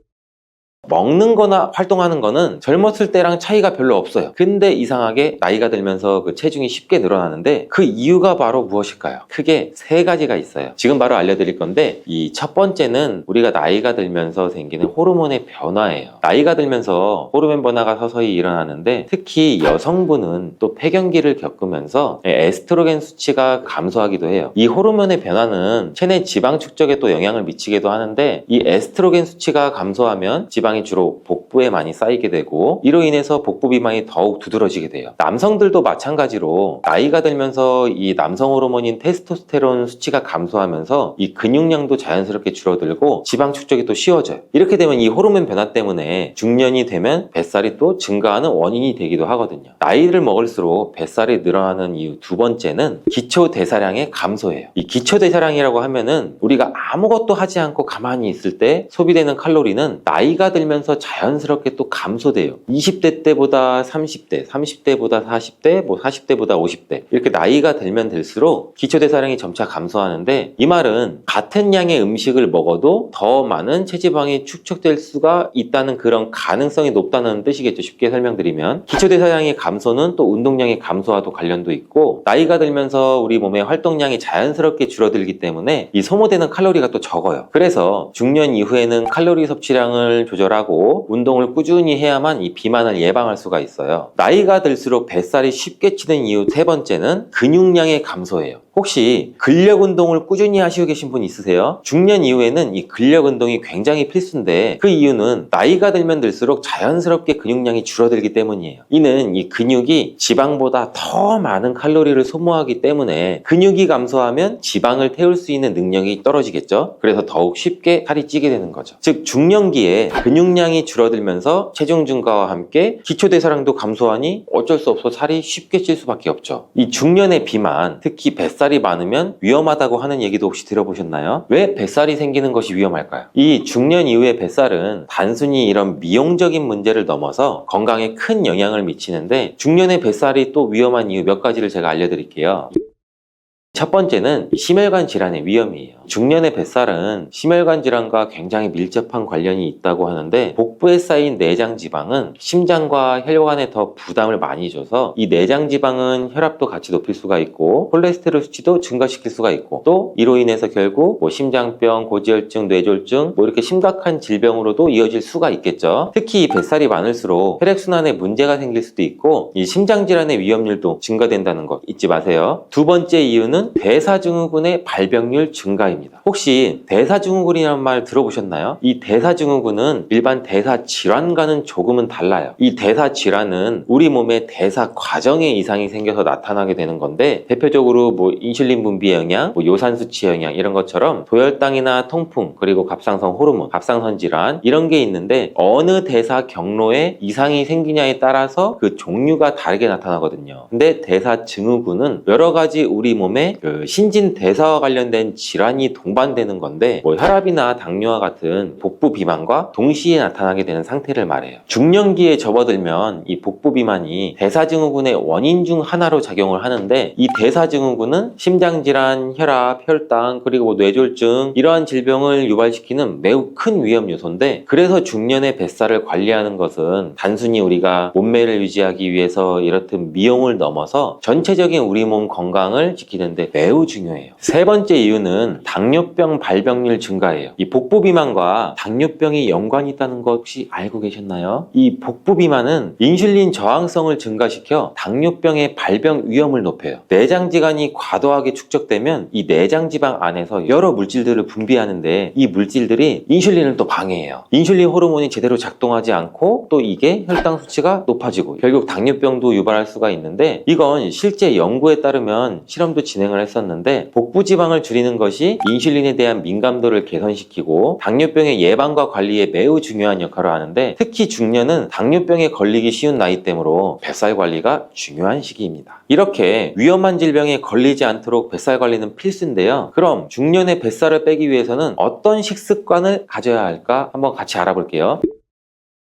먹는 거나 활동하는 거는 젊었을 때랑 차이가 별로 없어요. 근데 이상하게 나이가 들면서 그 체중이 쉽게 늘어나는데, 그 이유가 바로 무엇일까요? 크게 세 가지가 있어요. 지금 바로 알려드릴 건데, 이 첫 번째는 우리가 나이가 들면서 생기는 호르몬의 변화예요. 나이가 들면서 호르몬 변화가 서서히 일어나는데, 특히 여성분은 또 폐경기를 겪으면서 에스트로겐 수치가 감소하기도 해요. 이 호르몬의 변화는 체내 지방 축적에 또 영향을 미치기도 하는데, 이 에스트로겐 수치가 감소하면 지방이 주로 복부에 많이 쌓이게 되고, 이로 인해서 복부 비만이 더욱 두드러지게 돼요. 남성들도 마찬가지로 나이가 들면서 이 남성 호르몬인 테스토스테론 수치가 감소하면서 이 근육량도 자연스럽게 줄어들고 지방 축적이 또 쉬워져요. 이렇게 되면 이 호르몬 변화 때문에 중년이 되면 뱃살이 또 증가하는 원인이 되기도 하거든요. 나이를 먹을수록 뱃살이 늘어나는 이유 두 번째는 기초 대사량의 감소예요. 이 기초 대사량이라고 하면은 우리가 아무것도 하지 않고 가만히 있을 때 소비되는 칼로리는 나이가 들면서 자연스럽게 또 감소돼요. 20대 때보다 30대, 30대보다 40대, 40대보다 50대 이렇게 나이가 들면 들수록 기초대사량이 점차 감소하는데, 이 말은 같은 양의 음식을 먹어도 더 많은 체지방이 축적될 수가 있다는 그런 가능성이 높다는 뜻이겠죠. 쉽게 설명드리면 기초대사량의 감소는 또 운동량의 감소와도 관련도 있고, 나이가 들면서 우리 몸의 활동량이 자연스럽게 줄어들기 때문에 이 소모되는 칼로리가 또 적어요. 그래서 중년 이후에는 칼로리 섭취량을 조절하고 운동을 꾸준히 해야만 이 비만을 예방할 수가 있어요. 나이가 들수록 뱃살이 쉽게 찌는 이유 세 번째는 근육량의 감소예요. 혹시 근력 운동을 꾸준히 하시고 계신 분 있으세요? 중년 이후에는 이 근력 운동이 굉장히 필수인데, 그 이유는 나이가 들면 들수록 자연스럽게 근육량이 줄어들기 때문이에요. 이는 이 근육이 지방보다 더 많은 칼로리를 소모하기 때문에 근육이 감소하면 지방을 태울 수 있는 능력이 떨어지겠죠. 그래서 더욱 쉽게 살이 찌게 되는 거죠. 즉 중년기에 근육량이 줄어들면서 체중 증가와 함께 기초대사량도 감소하니 어쩔 수 없어 살이 쉽게 찔 수밖에 없죠. 이 중년의 비만, 특히 뱃살이 많으면 위험하다고 하는 얘기도 혹시 들어보셨나요? 왜 뱃살이 생기는 것이 위험할까요? 이 중년 이후의 뱃살은 단순히 이런 미용적인 문제를 넘어서 건강에 큰 영향을 미치는데, 중년의 뱃살이 또 위험한 이유 몇 가지를 제가 알려드릴게요. 첫 번째는 심혈관 질환의 위험이에요. 중년의 뱃살은 심혈관 질환과 굉장히 밀접한 관련이 있다고 하는데, 복부에 쌓인 내장 지방은 심장과 혈관에 더 부담을 많이 줘서 이 내장 지방은 혈압도 같이 높일 수가 있고 콜레스테롤 수치도 증가시킬 수가 있고, 또 이로 인해서 결국 심장병, 고지혈증, 뇌졸중 이렇게 심각한 질병으로도 이어질 수가 있겠죠. 특히 이 뱃살이 많을수록 혈액순환에 문제가 생길 수도 있고 이 심장 질환의 위험률도 증가된다는 것 잊지 마세요. 두 번째 이유는 대사증후군의 발병률 증가입니다. 혹시 대사증후군이라는 말 들어보셨나요? 이 대사증후군은 일반 대사질환과는 조금은 달라요. 이 대사질환은 우리 몸의 대사 과정에 이상이 생겨서 나타나게 되는 건데, 대표적으로 인슐린 분비 영향, 요산 수치 영향 이런 것처럼 도혈당이나 통풍, 그리고 갑상선 호르몬, 갑상선 질환 이런 게 있는데, 어느 대사 경로에 이상이 생기냐에 따라서 그 종류가 다르게 나타나거든요. 근데 대사증후군은 여러 가지 우리 몸의 신진 대사와 관련된 질환이 동반되는 건데, 혈압이나 당뇨와 같은 복부 비만과 동시에 나타나게 되는 상태를 말해요. 중년기에 접어들면 이 복부 비만이 대사증후군의 원인 중 하나로 작용을 하는데, 이 대사증후군은 심장질환, 혈압, 혈당, 그리고 뇌졸중 이러한 질병을 유발시키는 매우 큰 위험 요소인데, 그래서 중년의 뱃살을 관리하는 것은 단순히 우리가 몸매를 유지하기 위해서 이렇듯 미용을 넘어서 전체적인 우리 몸 건강을 지키는데 매우 중요해요. 세 번째 이유는 당뇨병 발병률 증가예요. 이 복부 비만과 당뇨병이 연관이 있다는 것 혹시 알고 계셨나요? 이 복부 비만은 인슐린 저항성을 증가시켜 당뇨병의 발병 위험을 높여요. 내장지방이 과도하게 축적되면 이 내장지방 안에서 여러 물질들을 분비하는데, 이 물질들이 인슐린을 또 방해해요. 인슐린 호르몬이 제대로 작동하지 않고 또 이게 혈당 수치가 높아지고 결국 당뇨병도 유발할 수가 있는데, 이건 실제 연구에 따르면 실험도 진행을 했었는데, 복부 지방을 줄이는 것이 인슐린에 대한 민감도를 개선시키고 당뇨병의 예방과 관리에 매우 중요한 역할을 하는데, 특히 중년은 당뇨병에 걸리기 쉬운 나이대므로 뱃살 관리가 중요한 시기입니다. 이렇게 위험한 질병에 걸리지 않도록 뱃살 관리는 필수인데요. 그럼 중년의 뱃살을 빼기 위해서는 어떤 식습관을 가져야 할까 한번 같이 알아볼게요.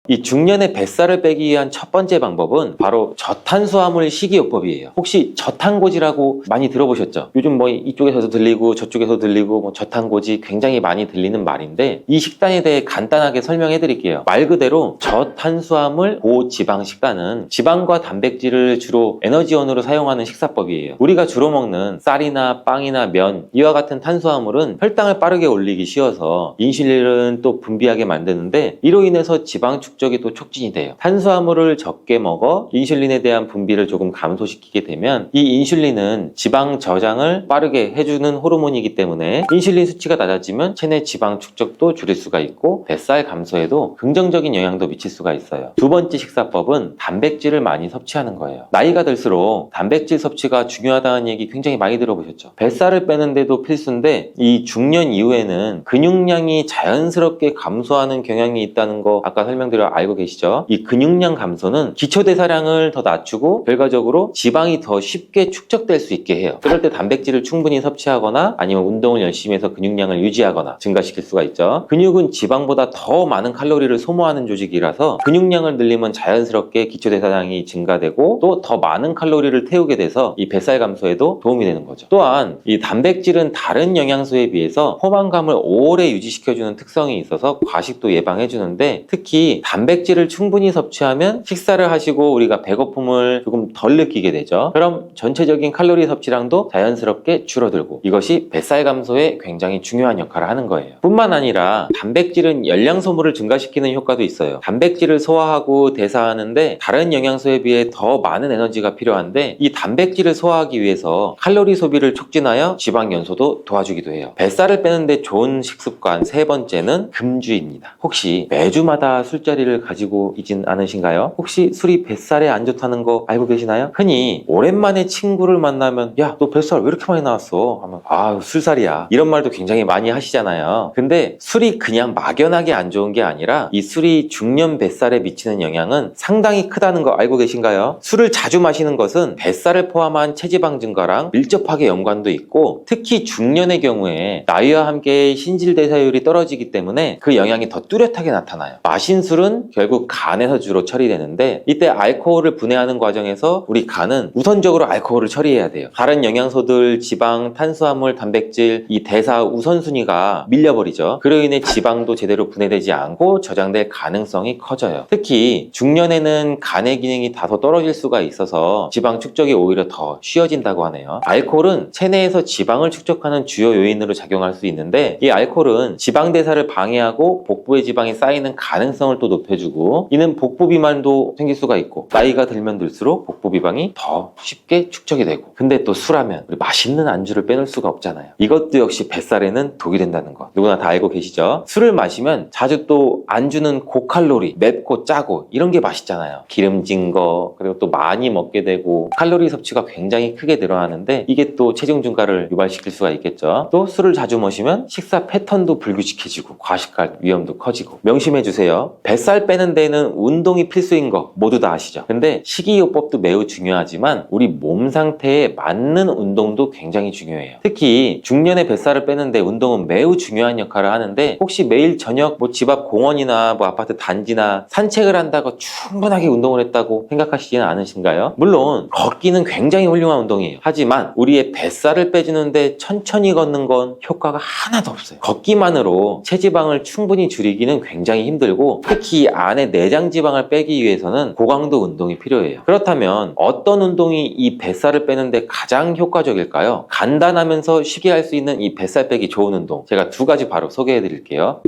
이 중년의 뱃살을 빼기 위한 첫 번째 방법은 바로 저탄수화물 식이요법이에요. 혹시 저탄고지라고 많이 들어보셨죠? 요즘 이쪽에서도 들리고 저쪽에서 들리고 저탄고지 굉장히 많이 들리는 말인데, 이 식단에 대해 간단하게 설명해 드릴게요. 말 그대로 저탄수화물 고지방 식단은 지방과 단백질을 주로 에너지원으로 사용하는 식사법이에요. 우리가 주로 먹는 쌀이나 빵이나 면 이와 같은 탄수화물은 혈당을 빠르게 올리기 쉬워서 인슐린을 또 분비하게 만드는데, 이로 인해서 지방 축적이 또 촉진이 돼요. 탄수화물을 적게 먹어 인슐린에 대한 분비를 조금 감소시키게 되면 이 인슐린은 지방 저장을 빠르게 해주는 호르몬이기 때문에 인슐린 수치가 낮아지면 체내 지방 축적도 줄일 수가 있고 뱃살 감소에도 긍정적인 영향도 미칠 수가 있어요. 두 번째 식사법은 단백질을 많이 섭취하는 거예요. 나이가 들수록 단백질 섭취가 중요하다는 얘기 굉장히 많이 들어보셨죠? 뱃살을 빼는데도 필수인데, 이 중년 이후에는 근육량이 자연스럽게 감소하는 경향이 있다는 거 아까 설명드렸 알고 계시죠? 이 근육량 감소는 기초대사량을 더 낮추고 결과적으로 지방이 더 쉽게 축적될 수 있게 해요. 그럴 때 단백질을 충분히 섭취하거나 아니면 운동을 열심히 해서 근육량을 유지하거나 증가시킬 수가 있죠. 근육은 지방보다 더 많은 칼로리를 소모하는 조직이라서 근육량을 늘리면 자연스럽게 기초대사량이 증가되고 또 더 많은 칼로리를 태우게 돼서 이 뱃살 감소에도 도움이 되는 거죠. 또한 이 단백질은 다른 영양소에 비해서 포만감을 오래 유지시켜주는 특성이 있어서 과식도 예방해주는데, 특히 단백질을 충분히 섭취하면 식사를 하시고 우리가 배고픔을 조금 덜 느끼게 되죠. 그럼 전체적인 칼로리 섭취량도 자연스럽게 줄어들고 이것이 뱃살 감소에 굉장히 중요한 역할을 하는 거예요. 뿐만 아니라 단백질은 열량 소모를 증가시키는 효과도 있어요. 단백질을 소화하고 대사하는데 다른 영양소에 비해 더 많은 에너지가 필요한데, 이 단백질을 소화하기 위해서 칼로리 소비를 촉진하여 지방 연소도 도와주기도 해요. 뱃살을 빼는데 좋은 식습관 세 번째는 금주입니다. 혹시 매주마다 술자리를 가지고 있진 않으신가요? 혹시 술이 뱃살에 안 좋다는 거 알고 계시나요? 흔히 오랜만에 친구를 만나면 야, 너 뱃살 왜 이렇게 많이 나왔어? 하면 아, 술살이야. 이런 말도 굉장히 많이 하시잖아요. 근데 술이 그냥 막연하게 안 좋은 게 아니라 이 술이 중년 뱃살에 미치는 영향은 상당히 크다는 거 알고 계신가요? 술을 자주 마시는 것은 뱃살을 포함한 체지방 증가랑 밀접하게 연관도 있고, 특히 중년의 경우에 나이와 함께 신진대사율이 떨어지기 때문에 그 영향이 더 뚜렷하게 나타나요. 마신 술은 술은 결국 간에서 주로 처리되는데 이때 알코올을 분해하는 과정에서 우리 간은 우선적으로 알코올을 처리해야 돼요. 다른 영양소들, 지방, 탄수화물, 단백질 이 대사 우선순위가 밀려버리죠. 그로 인해 지방도 제대로 분해되지 않고 저장될 가능성이 커져요. 특히 중년에는 간의 기능이 다소 떨어질 수가 있어서 지방 축적이 오히려 더 쉬워진다고 하네요. 알코올은 체내에서 지방을 축적하는 주요 요인으로 작용할 수 있는데 이 알코올은 지방 대사를 방해하고 복부의 지방이 쌓이는 가능성을 또 높여주고 이는 복부 비만도 생길 수가 있고 나이가 들면 들수록 복부 비만이 더 쉽게 축적이 되고 근데 또 술하면 우리 맛있는 안주를 빼놓을 수가 없잖아요. 이것도 역시 뱃살에는 독이 된다는 거 누구나 다 알고 계시죠? 술을 마시면 자주 또 안주는 고칼로리, 맵고 짜고 이런 게 맛있잖아요. 기름진 거 그리고 또 많이 먹게 되고 칼로리 섭취가 굉장히 크게 늘어나는데 이게 또 체중 증가를 유발시킬 수가 있겠죠. 또 술을 자주 마시면 식사 패턴도 불규칙해지고 과식할 위험도 커지고 명심해 주세요. 뱃살 빼는 데는 운동이 필수인 거 모두 다 아시죠? 근데 식이요법도 매우 중요하지만 우리 몸 상태에 맞는 운동도 굉장히 중요해요. 특히 중년의 뱃살을 빼는데 운동은 매우 중요한 역할을 하는데 혹시 매일 저녁 집 앞 공원이나 아파트 단지나 산책을 한다고 충분하게 운동을 했다고 생각하시지는 않으신가요? 물론 걷기는 굉장히 훌륭한 운동이에요. 하지만 우리의 뱃살을 빼주는데 천천히 걷는 건 효과가 하나도 없어요. 걷기만으로 체지방을 충분히 줄이기는 굉장히 힘들고 특히 안에 내장 지방을 빼기 위해서는 고강도 운동이 필요해요. 그렇다면 어떤 운동이 이 뱃살을 빼는데 가장 효과적일까요? 간단하면서 쉽게 할 수 있는 이 뱃살 빼기 좋은 운동 제가 두 가지 바로 소개해 드릴게요.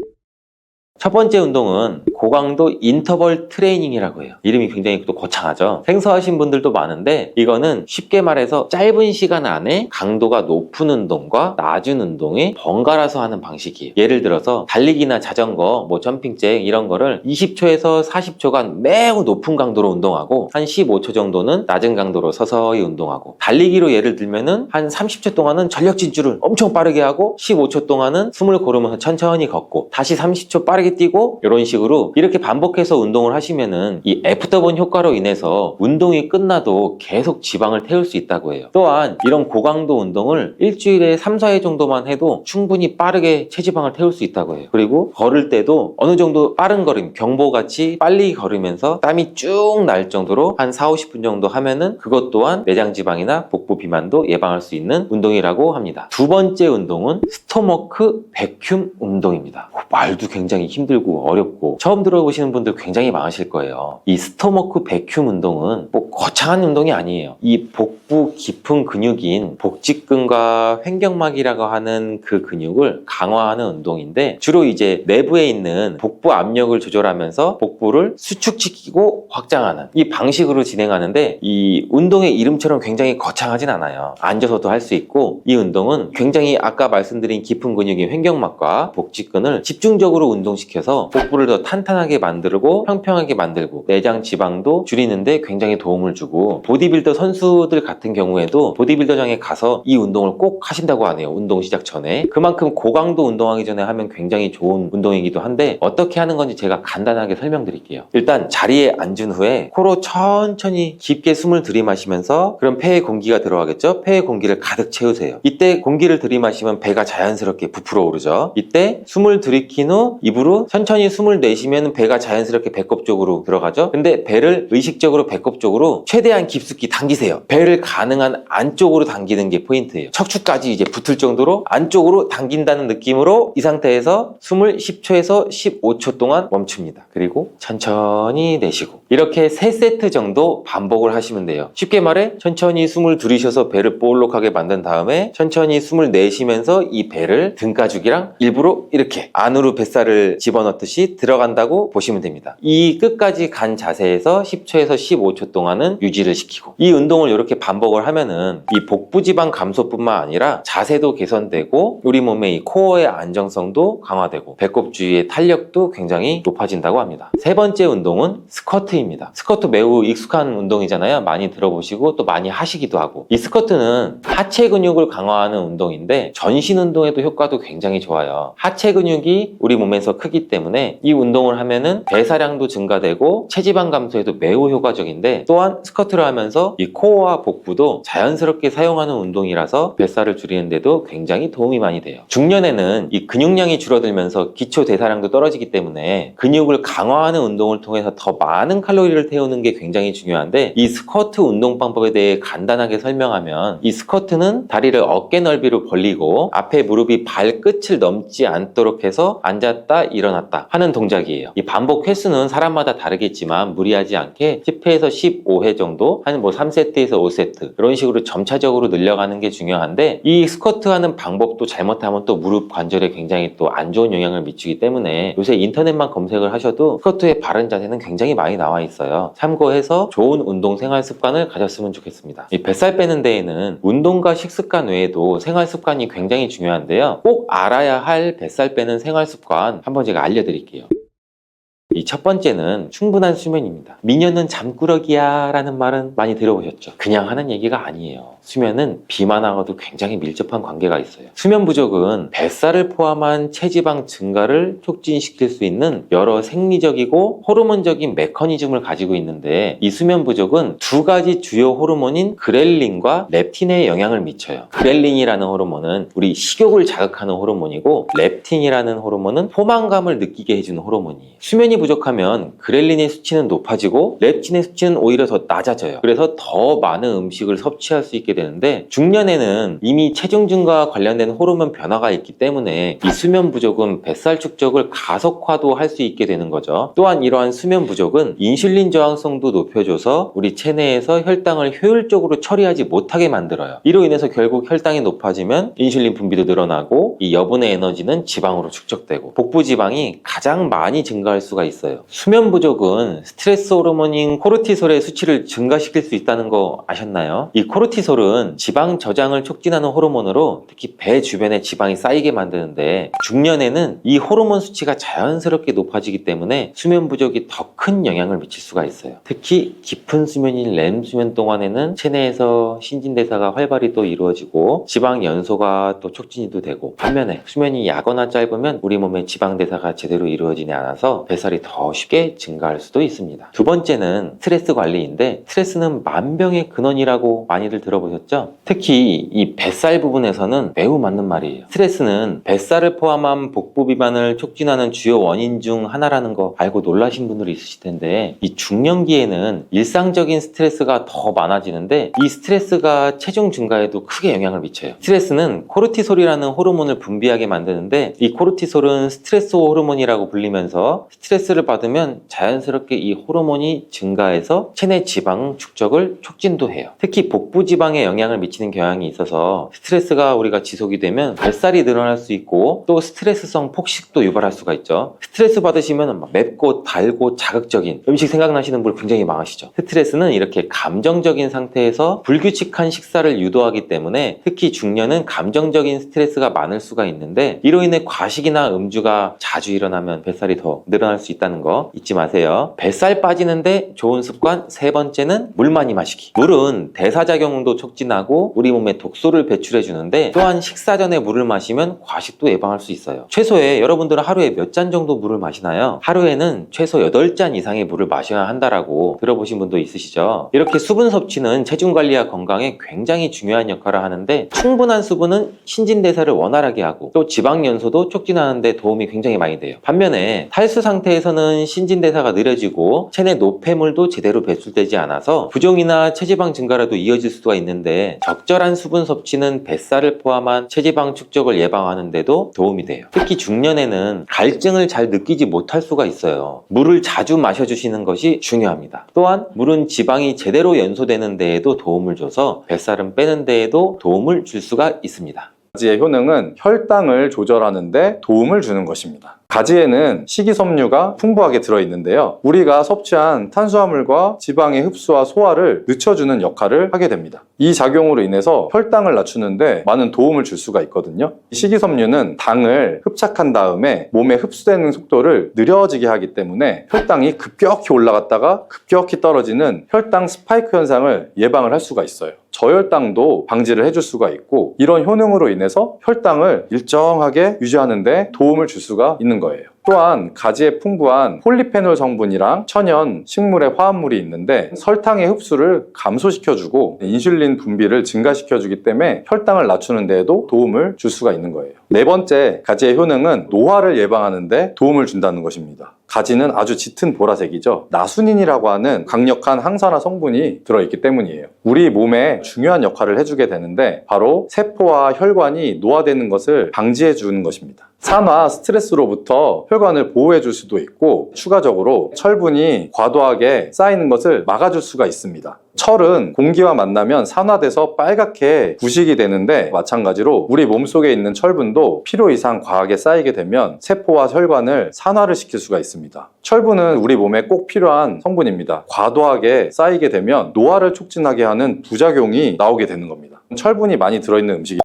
첫 번째 운동은 고강도 인터벌 트레이닝이라고 해요. 이름이 굉장히 또 거창하죠. 생소하신 분들도 많은데 이거는 쉽게 말해서 짧은 시간 안에 강도가 높은 운동과 낮은 운동이 번갈아서 하는 방식이에요. 예를 들어서 달리기나 자전거, 점핑잭 이런 거를 20초에서 40초간 매우 높은 강도로 운동하고 한 15초 정도는 낮은 강도로 서서히 운동하고 달리기로 예를 들면은 한 30초 동안은 전력 질주를 엄청 빠르게 하고 15초 동안은 숨을 고르면서 천천히 걷고 다시 30초 빠르게 뛰고 이런 식으로 이렇게 반복해서 운동을 하시면은 이 애프터번 효과로 인해서 운동이 끝나도 계속 지방을 태울 수 있다고 해요. 또한 이런 고강도 운동을 일주일에 3, 4회 정도만 해도 충분히 빠르게 체지방을 태울 수 있다고 해요. 그리고 걸을 때도 어느 정도 빠른 걸음, 경보같이 빨리 걸으면서 땀이 쭉 날 정도로 한 4, 50분 정도 하면은 그것 또한 내장 지방이나 복부 비만도 예방할 수 있는 운동이라고 합니다. 두 번째 운동은 스토머크 베큐um 운동입니다. 말도 굉장히 힘들고 어렵고 처음 들어보시는 분들 굉장히 많으실 거예요. 이 스토머크 베큐um 운동은 거창한 운동이 아니에요. 이 복부 깊은 근육인 복직근과 횡격막이라고 하는 그 근육을 강화하는 운동인데 주로 이제 내부에 있는 복부 압력을 조절하면서 복부를 수축시키고 확장하는 이 방식으로 진행하는데 이 운동의 이름처럼 굉장히 거창하진 않아요. 앉아서도 할 수 있고 이 운동은 굉장히 아까 말씀드린 깊은 근육인 횡격막과 복직근을 집중적으로 운동시켜서 복부를 더 탄탄하게 만들고 평평하게 만들고 내장 지방도 줄이는데 굉장히 도움을 주고 보디빌더 선수들 같은 경우에도 보디빌더장에 가서 이 운동을 꼭 하신다고 하네요. 운동 시작 전에. 그만큼 고강도 운동하기 전에 하면 굉장히 좋은 운동이기도 한데 어떻게 하는 건지 제가 간단하게 설명드릴게요. 일단 자리에 앉은 후에 코로 천천히 깊게 숨을 들이마시면서 그럼 폐에 공기가 들어가겠죠? 폐에 공기를 가득 채우세요. 이때 공기를 들이마시면 배가 자연스럽게 부풀어 오르죠. 이때 숨을 들이킨 후 입으로 천천히 숨을 내쉬면 배가 자연스럽게 배꼽 쪽으로 들어가죠. 근데 배를 의식적으로 배꼽 쪽으로 최대한 깊숙이 당기세요. 배를 가능한 안쪽으로 당기는 게 포인트예요. 척추까지 이제 붙을 정도로 안쪽으로 당긴다는 느낌으로 이 상태에서 숨을 10초에서 15초 동안 멈춥니다. 그리고 천천히 내쉬고 이렇게 3세트 정도 반복을 하시면 돼요. 쉽게 말해 천천히 숨을 들이셔서 배를 볼록하게 만든 다음에 천천히 숨을 내쉬면서 이 배를 등가죽이랑 일부러 이렇게 안으로 뱃살을 집어넣듯이 들어간다고 보시면 됩니다. 이 끝까지 간 자세에서 10초에서 15초 동안은 유지를 시키고 이 운동을 이렇게 반복을 하면은 이 복부 지방 감소뿐만 아니라 자세도 개선되고 우리 몸의 이 코어의 안정성도 강화되고 배꼽 주위의 탄력도 굉장히 높아진다고 합니다. 세 번째 운동은 스쿼트입니다. 스쿼트 매우 익숙한 운동이잖아요. 많이 들어보시고 또 많이 하시기도 하고 이 스쿼트는 하체 근육을 강화하는 운동인데 전신 운동에도 효과도 굉장히 좋아요. 하체 근육이 우리 몸에서 크기 때문에 이 운동을 하면은 대사량도 증가되고 체지방 감소에도 매우 효과적인데, 또한 스쿼트를 하면서 이 코어와 복부도 자연스럽게 사용하는 운동이라서 뱃살을 줄이는데도 굉장히 도움이 많이 돼요. 중년에는 이 근육량이 줄어들면서 기초 대사량도 떨어지기 때문에 근육을 강화하는 운동을 통해서 더 많은 칼로리를 태우는 게 굉장히 중요한데, 이 스쿼트 운동 방법에 대해 간단하게 설명하면, 이 스쿼트는 다리를 어깨 넓이로 벌리고 앞에 무릎이 발끝을 넘지 않도록 해서 앉았다 일어났다 하는 동작이에요. 이 반복 횟수는 사람마다 다르겠지만 무리하지 않게 10회에서 15회 정도, 한 3세트에서 5세트 이런 식으로 점차적으로 늘려가는 게 중요한데, 이 스쿼트 하는 방법도 잘못하면 또 무릎 관절에 굉장히 또 안 좋은 영향을 미치기 때문에 요새 인터넷만 검색을 하셔도 스쿼트의 바른 자세는 굉장히 많이 나와 있어요. 참고해서 좋은 운동 생활 습관을 가졌으면 좋겠습니다. 이 뱃살 빼는 데에는 운동과 식습관 외에도 생활 습관이 굉장히 중요한데요. 꼭 알아야 할 뱃살 빼는 생활 습관 한번 제가 알려드릴게요. 이 첫 번째는 충분한 수면입니다. 미녀는 잠꾸러기야 라는 말은 많이 들어보셨죠? 그냥 하는 얘기가 아니에요. 수면은 비만하고도 굉장히 밀접한 관계가 있어요. 수면 부족은 뱃살을 포함한 체지방 증가를 촉진시킬 수 있는 여러 생리적이고 호르몬적인 메커니즘을 가지고 있는데, 이 수면 부족은 두 가지 주요 호르몬인 그렐린과 렙틴에 영향을 미쳐요. 그렐린이라는 호르몬은 우리 식욕을 자극하는 호르몬이고, 렙틴이라는 호르몬은 포만감을 느끼게 해주는 호르몬이에요. 수면이 부족하면 그렐린의 수치는 높아지고 렙틴의 수치는 오히려 더 낮아져요. 그래서 더 많은 음식을 섭취할 수 있게 되는데, 중년에는 이미 체중 증가와 관련된 호르몬 변화가 있기 때문에 이 수면 부족은 뱃살 축적을 가속화도 할 수 있게 되는 거죠. 또한 이러한 수면 부족은 인슐린 저항성도 높여줘서 우리 체내에서 혈당을 효율적으로 처리하지 못하게 만들어요. 이로 인해서 결국 혈당이 높아지면 인슐린 분비도 늘어나고 이 여분의 에너지는 지방으로 축적되고 복부 지방이 가장 많이 증가할 수가 있어요. 수면 부족은 스트레스 호르몬인 코르티솔의 수치를 증가시킬 수 있다는 거 아셨나요? 이 코르티솔은 지방 저장을 촉진하는 호르몬으로 특히 배 주변에 지방이 쌓이게 만드는데, 중년에는 이 호르몬 수치가 자연스럽게 높아지기 때문에 수면 부족이 더 큰 영향을 미칠 수가 있어요. 특히 깊은 수면인 렘 수면 동안에는 체내에서 신진대사가 활발히 또 이루어지고 지방 연소가 또 촉진이 되고, 반면에 수면이 야거나 짧으면 우리 몸의 지방 대사가 제대로 이루어지지 않아서 뱃살이 더 쉽게 증가할 수도 있습니다. 두 번째는 스트레스 관리인데, 스트레스는 만병의 근원이라고 많이들 들어보셨죠? 특히 이 뱃살 부분에서는 매우 맞는 말이에요. 스트레스는 뱃살을 포함한 복부 비만을 촉진하는 주요 원인 중 하나라는 거 알고 놀라신 분들이 있으실 텐데, 이 중년기에는 일상적인 스트레스가 더 많아지는데 이 스트레스가 체중 증가에도 크게 영향을 미쳐요. 스트레스는 코르티솔이라는 호르몬을 분비하게 만드는데, 이 코르티솔은 스트레스 호르몬이라고 불리면서 스트레스를 받으면 자연스럽게 이 호르몬이 증가해서 체내 지방 축적을 촉진도 해요. 특히 복부 지방에 영향을 미치는 경향이 있어서 스트레스가 우리가 지속이 되면 뱃살이 늘어날 수 있고, 또 스트레스성 폭식도 유발할 수가 있죠. 스트레스 받으시면 맵고 달고 자극적인 음식 생각나시는 분 굉장히 많으시죠. 스트레스는 이렇게 감정적인 상태에서 불규칙한 식사를 유도하기 때문에 특히 중년은 감정적인 스트레스가 많을 수가 있는데, 이로 인해 과식이나 음주가 자주 일어나면 뱃살이 더 늘어날 수 있다는 거 잊지 마세요. 뱃살 빠지는데 좋은 습관 세 번째는 물 많이 마시기. 물은 대사작용도 촉진하고 우리 몸에 독소를 배출해 주는데, 또한 식사 전에 물을 마시면 과식도 예방할 수 있어요. 최소에 여러분들은 하루에 몇 잔 정도 물을 마시나요? 하루에는 최소 8잔 이상의 물을 마셔야 한다라고 들어보신 분도 있으시죠? 이렇게 수분 섭취는 체중 관리와 건강에 굉장히 중요한 역할을 하는데, 충분한 수분은 신진대사를 원활하게 하고 또 지방 연소도 촉진하는 데 도움이 굉장히 많이 돼요. 반면에 탈수 상태에서는 신진대사가 느려지고 체내 노폐물도 제대로 배출되지 않아서 부종이나 체지방 증가라도 이어질 수가 있는데, 적절한 수분 섭취는 뱃살을 포함한 체지방 축적을 예방하는 데도 도움이 돼요. 특히 중년에는 갈증을 잘 느끼지 못할 수가 있어요. 물을 자주 마셔주시는 것이 중요합니다. 또한 물은 지방이 제대로 연소되는 데에도 도움을 줘서 뱃살은 빼는 데에도 도움을 줄 수가 있습니다. 가지의 효능은 혈당을 조절하는 데 도움을 주는 것입니다. 가지에는 식이섬유가 풍부하게 들어있는데요. 우리가 섭취한 탄수화물과 지방의 흡수와 소화를 늦춰주는 역할을 하게 됩니다. 이 작용으로 인해서 혈당을 낮추는데 많은 도움을 줄 수가 있거든요. 식이섬유는 당을 흡착한 다음에 몸에 흡수되는 속도를 느려지게 하기 때문에 혈당이 급격히 올라갔다가 급격히 떨어지는 혈당 스파이크 현상을 예방을 할 수가 있어요. 저혈당도 방지를 해줄 수가 있고, 이런 효능으로 인해서 혈당을 일정하게 유지하는 데 도움을 줄 수가 있는 거예요. 또한 가지에 풍부한 폴리페놀 성분이랑 천연 식물의 화합물이 있는데 설탕의 흡수를 감소시켜주고 인슐린 분비를 증가시켜주기 때문에 혈당을 낮추는 데에도 도움을 줄 수가 있는 거예요. 네 번째, 가지의 효능은 노화를 예방하는 데 도움을 준다는 것입니다. 가지는 아주 짙은 보라색이죠. 나수닌이라고 하는 강력한 항산화 성분이 들어있기 때문이에요. 우리 몸에 중요한 역할을 해주게 되는데 바로 세포와 혈관이 노화되는 것을 방지해 주는 것입니다. 산화, 스트레스로부터 혈관을 보호해 줄 수도 있고 추가적으로 철분이 과도하게 쌓이는 것을 막아줄 수가 있습니다. 철은 공기와 만나면 산화돼서 빨갛게 부식이 되는데 마찬가지로 우리 몸속에 있는 철분도 필요 이상 과하게 쌓이게 되면 세포와 혈관을 산화를 시킬 수가 있습니다. 철분은 우리 몸에 꼭 필요한 성분입니다. 과도하게 쌓이게 되면 노화를 촉진하게 하는 부작용이 나오게 되는 겁니다. 철분이 많이 들어있는 음식이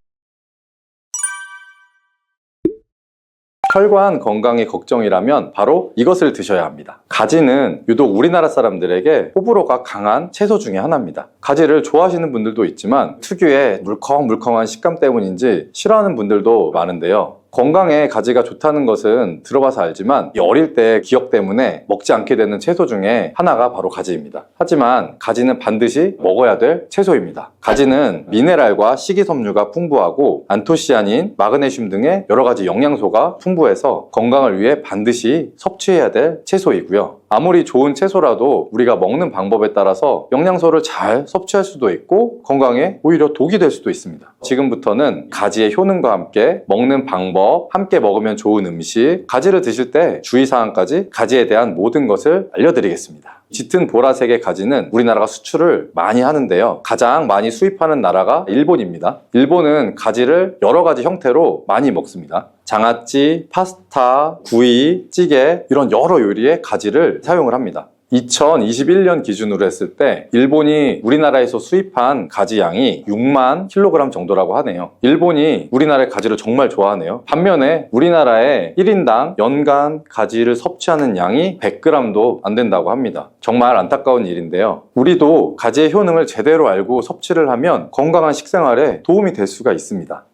혈관 건강이 걱정이라면 바로 이것을 드셔야 합니다. 가지는 유독 우리나라 사람들에게 호불호가 강한 채소 중에 하나입니다. 가지를 좋아하시는 분들도 있지만 특유의 물컹물컹한 식감 때문인지 싫어하는 분들도 많은데요. 건강에 가지가 좋다는 것은 들어봐서 알지만 어릴 때 기억 때문에 먹지 않게 되는 채소 중에 하나가 바로 가지입니다. 하지만 가지는 반드시 먹어야 될 채소입니다. 가지는 미네랄과 식이섬유가 풍부하고 안토시아닌, 마그네슘 등의 여러 가지 영양소가 풍부해서 건강을 위해 반드시 섭취해야 될 채소이고요. 아무리 좋은 채소라도 우리가 먹는 방법에 따라서 영양소를 잘 섭취할 수도 있고 건강에 오히려 독이 될 수도 있습니다. 지금부터는 가지의 효능과 함께 먹는 방법, 함께 먹으면 좋은 음식, 가지를 드실 때 주의사항까지 가지에 대한 모든 것을 알려드리겠습니다. 짙은 보라색의 가지는 우리나라가 수출을 많이 하는데요. 가장 많이 수입하는 나라가 일본입니다. 일본은 가지를 여러 가지 형태로 많이 먹습니다. 장아찌, 파스타, 구이, 찌개 이런 여러 요리에 가지를 사용을 합니다. 2021년 기준으로 했을 때 일본이 우리나라에서 수입한 가지 양이 6만 킬로그램 정도라고 하네요. 일본이 우리나라의 가지를 정말 좋아하네요. 반면에 우리나라의 1인당 연간 가지를 섭취하는 양이 100g도 안 된다고 합니다. 정말 안타까운 일인데요. 우리도 가지의 효능을 제대로 알고 섭취를 하면 건강한 식생활에 도움이 될 수가 있습니다.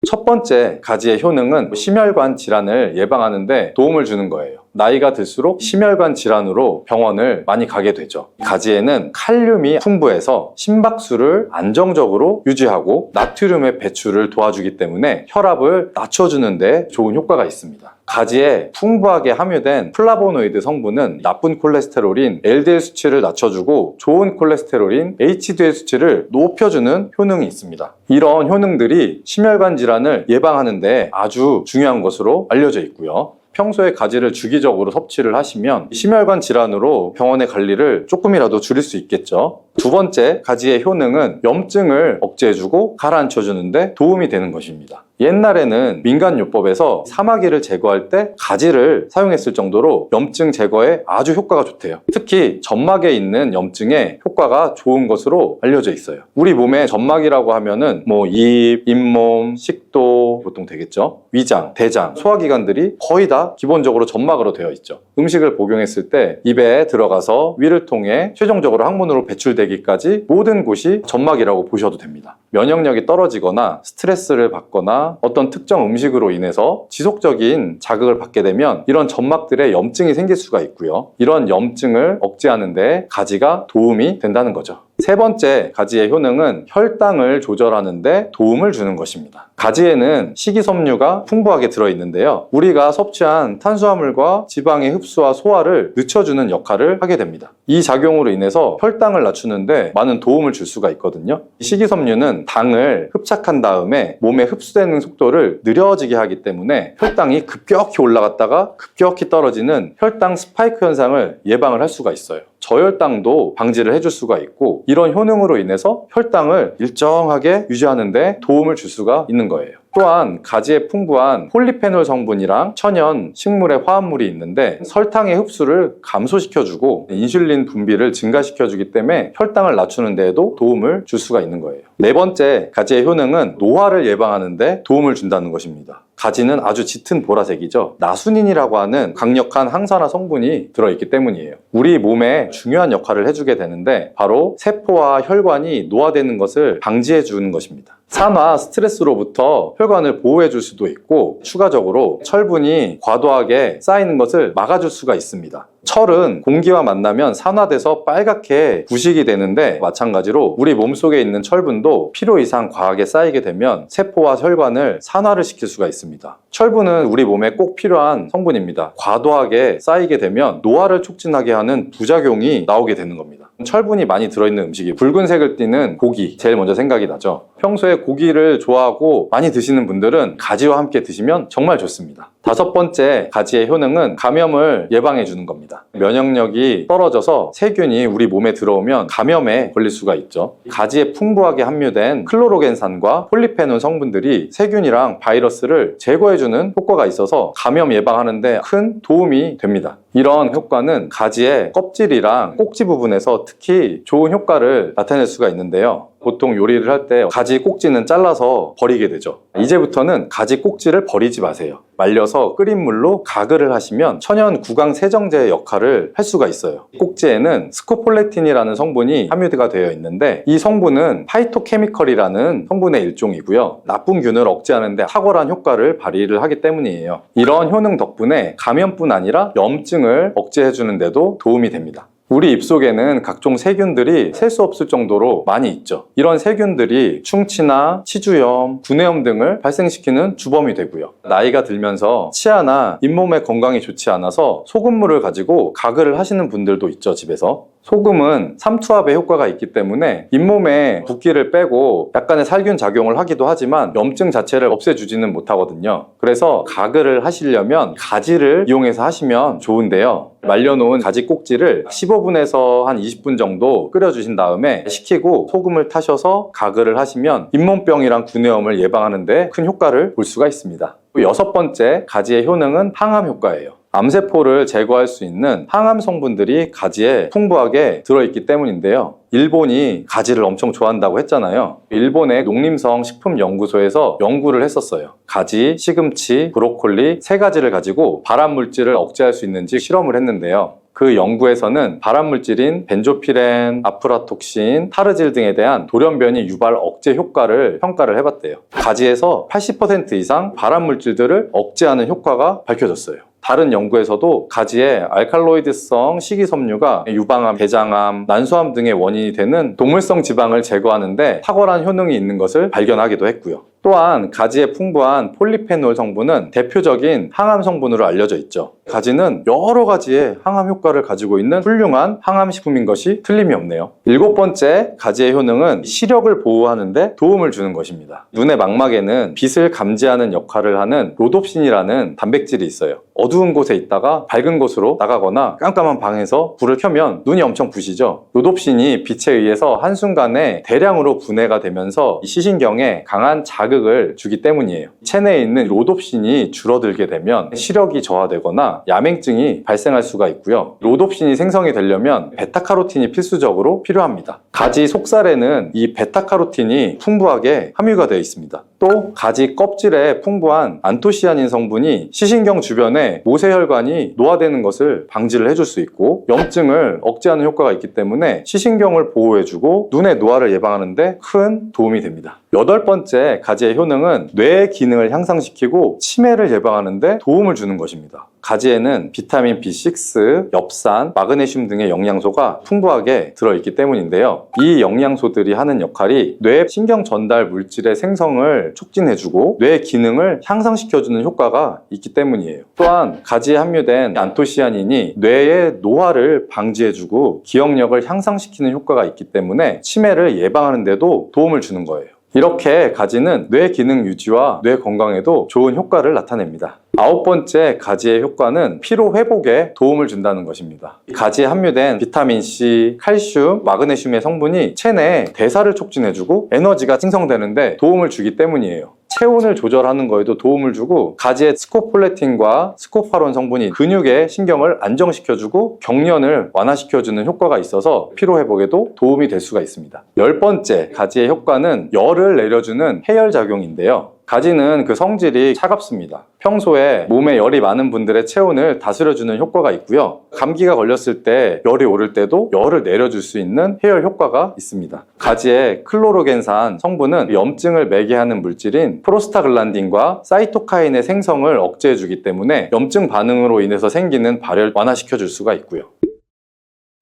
첫 번째, 가지의 효능은 심혈관 질환을 예방하는 데 도움을 주는 거예요. 나이가 들수록 심혈관 질환으로 병원을 많이 가게 되죠. 가지에는 칼륨이 풍부해서 심박수를 안정적으로 유지하고 나트륨의 배출을 도와주기 때문에 혈압을 낮춰주는 데 좋은 효과가 있습니다. 가지에 풍부하게 함유된 플라보노이드 성분은 나쁜 콜레스테롤인 LDL 수치를 낮춰주고 좋은 콜레스테롤인 HDL 수치를 높여주는 효능이 있습니다. 이런 효능들이 심혈관 질환을 예방하는 데 아주 중요한 것으로 알려져 있고요. 평소에 가지를 주기적으로 섭취를 하시면 심혈관 질환으로 병원에 갈 일을 조금이라도 줄일 수 있겠죠. 두 번째, 가지의 효능은 염증을 억제해주고 가라앉혀주는 데 도움이 되는 것입니다. 옛날에는 민간요법에서 사마귀를 제거할 때 가지를 사용했을 정도로 염증 제거에 아주 효과가 좋대요. 특히 점막에 있는 염증에 효과가 좋은 것으로 알려져 있어요. 우리 몸에 점막이라고 하면은 입, 잇몸, 식도 보통 되겠죠. 위장, 대장, 소화기관들이 거의 다 기본적으로 점막으로 되어 있죠. 음식을 복용했을 때 입에 들어가서 위를 통해 최종적으로 항문으로 배출되기까지 모든 곳이 점막이라고 보셔도 됩니다. 면역력이 떨어지거나 스트레스를 받거나 어떤 특정 음식으로 인해서 지속적인 자극을 받게 되면 이런 점막들에 염증이 생길 수가 있고요. 이런 염증을 억제하는 데 가지가 도움이 된다는 거죠. 세 번째, 가지의 효능은 혈당을 조절하는 데 도움을 주는 것입니다. 가지에는 식이섬유가 풍부하게 들어있는데요. 우리가 섭취한 탄수화물과 지방의 흡수와 소화를 늦춰주는 역할을 하게 됩니다. 이 작용으로 인해서 혈당을 낮추는데 많은 도움을 줄 수가 있거든요. 식이섬유는 당을 흡착한 다음에 몸에 흡수되는 속도를 느려지게 하기 때문에 혈당이 급격히 올라갔다가 급격히 떨어지는 혈당 스파이크 현상을 예방을 할 수가 있어요. 저혈당도 방지를 해줄 수가 있고 이런 효능으로 인해서 혈당을 일정하게 유지하는 데 도움을 줄 수가 있는 거예요. 또한 가지에 풍부한 폴리페놀 성분이랑 천연 식물의 화합물이 있는데 설탕의 흡수를 감소시켜주고 인슐린 분비를 증가시켜주기 때문에 혈당을 낮추는 데에도 도움을 줄 수가 있는 거예요. 네 번째, 가지의 효능은 노화를 예방하는 데 도움을 준다는 것입니다. 가지는 아주 짙은 보라색이죠. 나수닌이라고 하는 강력한 항산화 성분이 들어있기 때문이에요. 우리 몸에 중요한 역할을 해주게 되는데 바로 세포와 혈관이 노화되는 것을 방지해 주는 것입니다. 산화, 스트레스로부터 혈관을 보호해 줄 수도 있고 추가적으로 철분이 과도하게 쌓이는 것을 막아줄 수가 있습니다. 철은 공기와 만나면 산화돼서 빨갛게 부식이 되는데 마찬가지로 우리 몸속에 있는 철분도 필요 이상 과하게 쌓이게 되면 세포와 혈관을 산화를 시킬 수가 있습니다. 철분은 우리 몸에 꼭 필요한 성분입니다. 과도하게 쌓이게 되면 노화를 촉진하게 하는 부작용이 나오게 되는 겁니다. 철분이 많이 들어있는 음식이 붉은색을 띠는 고기 제일 먼저 생각이 나죠. 평소에 고기를 좋아하고 많이 드시는 분들은 가지와 함께 드시면 정말 좋습니다. 5번째 가지의 효능은 감염을 예방해 주는 겁니다. 면역력이 떨어져서 세균이 우리 몸에 들어오면 감염에 걸릴 수가 있죠. 가지에 풍부하게 함유된 클로로겐산과 폴리페놀 성분들이 세균이랑 바이러스를 제거해주는 효과가 있어서 감염 예방하는 데 큰 도움이 됩니다. 이런 효과는 가지의 껍질이랑 꼭지 부분에서 특히 좋은 효과를 나타낼 수가 있는데요. 보통 요리를 할 때 가지 꼭지는 잘라서 버리게 되죠. 이제부터는 가지 꼭지를 버리지 마세요. 말려서 끓인 물로 가글을 하시면 천연 구강 세정제의 역할을 할 수가 있어요. 꼭지에는 스코폴레틴이라는 성분이 함유가 되어 있는데 이 성분은 파이토케미컬이라는 성분의 일종이고요. 나쁜 균을 억제하는 데 탁월한 효과를 발휘를 하기 때문이에요. 이런 효능 덕분에 감염뿐 아니라 염증을 억제해주는 데도 도움이 됩니다. 우리 입속에는 각종 세균들이 셀 수 없을 정도로 많이 있죠. 이런 세균들이 충치나 치주염, 구내염 등을 발생시키는 주범이 되고요. 나이가 들면서 치아나 잇몸의 건강이 좋지 않아서 소금물을 가지고 가글을 하시는 분들도 있죠, 집에서. 소금은 삼투압의 효과가 있기 때문에 잇몸에 붓기를 빼고 약간의 살균 작용을 하기도 하지만 염증 자체를 없애주지는 못하거든요. 그래서 가글을 하시려면 가지를 이용해서 하시면 좋은데요. 말려놓은 가지 꼭지를 15분에서 한 20분 정도 끓여주신 다음에 식히고 소금을 타셔서 가글을 하시면 잇몸병이랑 구내염을 예방하는 데 큰 효과를 볼 수가 있습니다. 6번째 가지의 효능은 항암 효과예요. 암세포를 제거할 수 있는 항암 성분들이 가지에 풍부하게 들어있기 때문인데요. 일본이 가지를 엄청 좋아한다고 했잖아요. 일본의 농림성 식품연구소에서 연구를 했었어요. 가지, 시금치, 브로콜리 3가지를 가지고 발암물질을 억제할 수 있는지 실험을 했는데요. 그 연구에서는 발암물질인 벤조피렌, 아프라톡신, 타르질 등에 대한 돌연변이 유발 억제 효과를 평가를 해봤대요. 가지에서 80% 이상 발암물질들을 억제하는 효과가 밝혀졌어요. 다른 연구에서도 가지의 알칼로이드성 식이섬유가 유방암, 대장암, 난소암 등의 원인이 되는 동물성 지방을 제거하는 데 탁월한 효능이 있는 것을 발견하기도 했고요. 또한 가지에 풍부한 폴리페놀 성분은 대표적인 항암 성분으로 알려져 있죠. 가지는 여러 가지의 항암 효과를 가지고 있는 훌륭한 항암식품인 것이 틀림이 없네요. 7번째 가지의 효능은 시력을 보호하는 데 도움을 주는 것입니다. 눈의 망막에는 빛을 감지하는 역할을 하는 로놉신이라는 단백질이 있어요. 어두운 곳에 있다가 밝은 곳으로 나가거나 깜깜한 방에서 불을 켜면 눈이 엄청 부시죠. 로놉신이 빛에 의해서 한순간에 대량으로 분해가 되면서 시신경에 강한 자극을 주기 때문이에요. 체내에 있는 로놉신이 줄어들게 되면 시력이 저하되거나 야맹증이 발생할 수가 있고요. 로놉신이 생성이 되려면 베타카로틴이 필수적으로 필요합니다. 가지 속살에는 이 베타카로틴이 풍부하게 함유가 되어 있습니다. 또 가지 껍질에 풍부한 안토시아닌 성분이 시신경 주변에 모세혈관이 노화되는 것을 방지를 해줄 수 있고 염증을 억제하는 효과가 있기 때문에 시신경을 보호해주고 눈의 노화를 예방하는 데 큰 도움이 됩니다. 8번째 가지의 효능은 뇌의 기능을 향상시키고 치매를 예방하는 데 도움을 주는 것입니다. 가지에는 비타민 B6, 엽산, 마그네슘 등의 영양소가 풍부하게 들어있기 때문인데요. 이 영양소들이 하는 역할이 뇌 신경 전달 물질의 생성을 촉진해주고 뇌의 기능을 향상시켜주는 효과가 있기 때문이에요. 또한 가지에 함유된 안토시아닌이 뇌의 노화를 방지해주고 기억력을 향상시키는 효과가 있기 때문에 치매를 예방하는 데도 도움을 주는 거예요. 이렇게 가지는 뇌 기능 유지와 뇌 건강에도 좋은 효과를 나타냅니다. 9번째 가지의 효과는 피로 회복에 도움을 준다는 것입니다. 가지에 함유된 비타민C, 칼슘, 마그네슘의 성분이 체내에 대사를 촉진해주고 에너지가 생성되는데 도움을 주기 때문이에요. 체온을 조절하는 거에도 도움을 주고 가지의 스코폴레틴과 스코파론 성분이 근육의 신경을 안정시켜주고 경련을 완화시켜주는 효과가 있어서 피로회복에도 도움이 될 수가 있습니다. 10번째 가지의 효과는 열을 내려주는 해열작용인데요. 가지는 그 성질이 차갑습니다. 평소에 몸에 열이 많은 분들의 체온을 다스려주는 효과가 있고요. 감기가 걸렸을 때 열이 오를 때도 열을 내려줄 수 있는 해열 효과가 있습니다. 가지의 클로로겐산 성분은 염증을 매개하는 물질인 프로스타글란딘과 사이토카인의 생성을 억제해주기 때문에 염증 반응으로 인해서 생기는 발열 완화시켜줄 수가 있고요.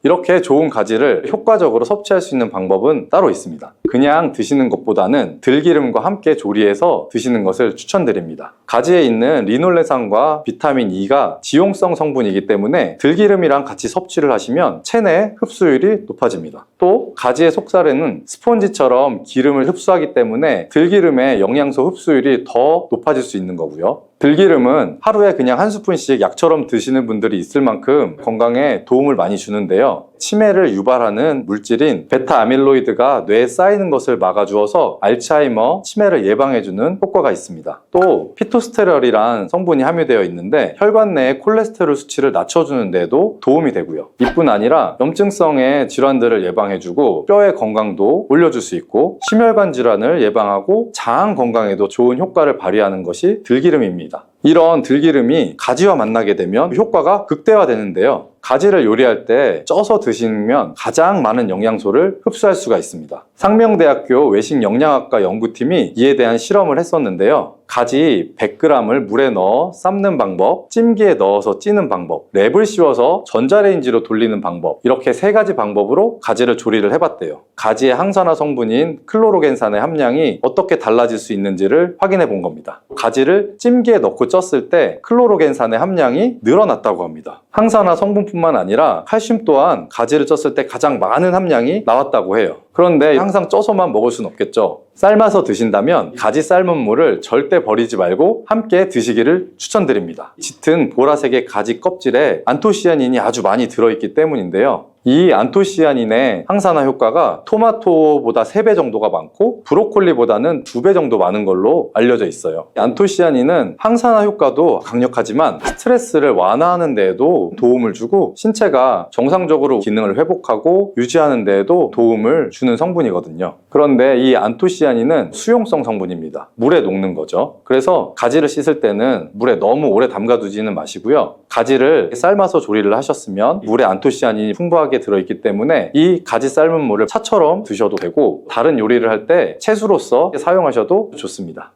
이렇게 좋은 가지를 효과적으로 섭취할 수 있는 방법은 따로 있습니다. 그냥 드시는 것보다는 들기름과 함께 조리해서 드시는 것을 추천드립니다. 가지에 있는 리놀레산과 비타민 E가 지용성 성분이기 때문에 들기름이랑 같이 섭취를 하시면 체내 흡수율이 높아집니다. 또 가지의 속살에는 스폰지처럼 기름을 흡수하기 때문에 들기름의 영양소 흡수율이 더 높아질 수 있는 거고요. 들기름은 하루에 그냥 한 스푼씩 약처럼 드시는 분들이 있을 만큼 건강에 도움을 많이 주는데요. 치매를 유발하는 물질인 베타 아밀로이드가 뇌에 쌓이는 것을 막아주어서 알츠하이머, 치매를 예방해주는 효과가 있습니다. 또 피토스테롤이란 성분이 함유되어 있는데 혈관 내의 콜레스테롤 수치를 낮춰주는 데도 도움이 되고요. 이뿐 아니라 염증성의 질환들을 예방해주고 뼈의 건강도 올려줄 수 있고 심혈관 질환을 예방하고 장 건강에도 좋은 효과를 발휘하는 것이 들기름입니다. 이런 들기름이 가지와 만나게 되면 효과가 극대화되는데요. 가지를 요리할 때 쪄서 드시면 가장 많은 영양소를 흡수할 수가 있습니다. 상명대학교 외식영양학과 연구팀이 이에 대한 실험을 했었는데요. 가지 100g을 물에 넣어 삶는 방법, 찜기에 넣어서 찌는 방법, 랩을 씌워서 전자레인지로 돌리는 방법, 이렇게 3가지 방법으로 가지를 조리를 해봤대요. 가지의 항산화 성분인 클로로겐산의 함량이 어떻게 달라질 수 있는지를 확인해 본 겁니다. 가지를 찜기에 넣고 쪘을 때 클로로겐산의 함량이 늘어났다고 합니다. 항산화 성분뿐만 아니라 칼슘 또한 가지를 쪘을 때 가장 많은 함량이 나왔다고 해요. 그런데 항상 쪄서만 먹을 순 없겠죠. 삶아서 드신다면 가지 삶은 물을 절대 버리지 말고 함께 드시기를 추천드립니다. 짙은 보라색의 가지 껍질에 안토시아닌이 아주 많이 들어있기 때문인데요. 이 안토시아닌의 항산화 효과가 토마토보다 3배 정도가 많고 브로콜리보다는 2배 정도 많은 걸로 알려져 있어요. 안토시아닌은 항산화 효과도 강력하지만 스트레스를 완화하는 데에도 도움을 주고 신체가 정상적으로 기능을 회복하고 유지하는 데에도 도움을 주는 성분이거든요. 그런데 이 안토시아닌은 수용성 성분입니다. 물에 녹는 거죠. 그래서 가지를 씻을 때는 물에 너무 오래 담가두지는 마시고요. 가지를 삶아서 조리를 하셨으면 물에 안토시아닌이 풍부하게 들어있기 때문에 이 가지 삶은 물을 차처럼 드셔도 되고 다른 요리를 할 때 채소로서 사용하셔도 좋습니다.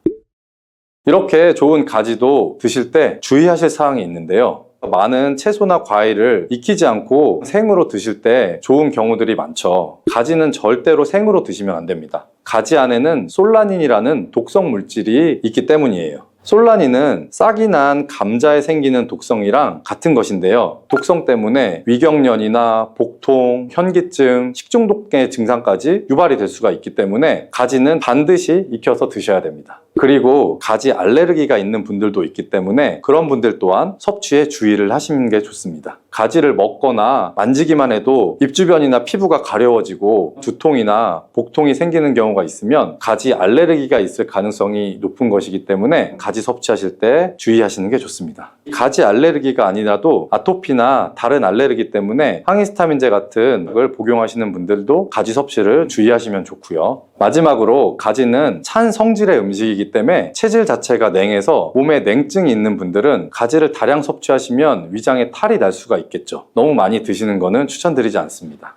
이렇게 좋은 가지도 드실 때 주의하실 사항이 있는데요. 많은 채소나 과일을 익히지 않고 생으로 드실 때 좋은 경우들이 많죠. 가지는 절대로 생으로 드시면 안 됩니다. 가지 안에는 솔라닌이라는 독성 물질이 있기 때문이에요. 솔라닌은 싹이 난 감자에 생기는 독성이랑 같은 것인데요. 독성 때문에 위경련이나 복통, 현기증, 식중독의 증상까지 유발이 될 수가 있기 때문에 가지는 반드시 익혀서 드셔야 됩니다. 그리고 가지 알레르기가 있는 분들도 있기 때문에 그런 분들 또한 섭취에 주의를 하시는 게 좋습니다. 가지를 먹거나 만지기만 해도 입 주변이나 피부가 가려워지고 두통이나 복통이 생기는 경우가 있으면 가지 알레르기가 있을 가능성이 높은 것이기 때문에 가지 섭취하실 때 주의하시는 게 좋습니다. 가지 알레르기가 아니라도 아토피나 다른 알레르기 때문에 항히스타민제 같은 걸 복용하시는 분들도 가지 섭취를 주의하시면 좋고요. 마지막으로 가지는 찬 성질의 음식이기 때문에 체질 자체가 냉해서 몸에 냉증이 있는 분들은 가지를 다량 섭취하시면 위장에 탈이 날 수가 있겠죠. 너무 많이 드시는 거는 추천드리지 않습니다.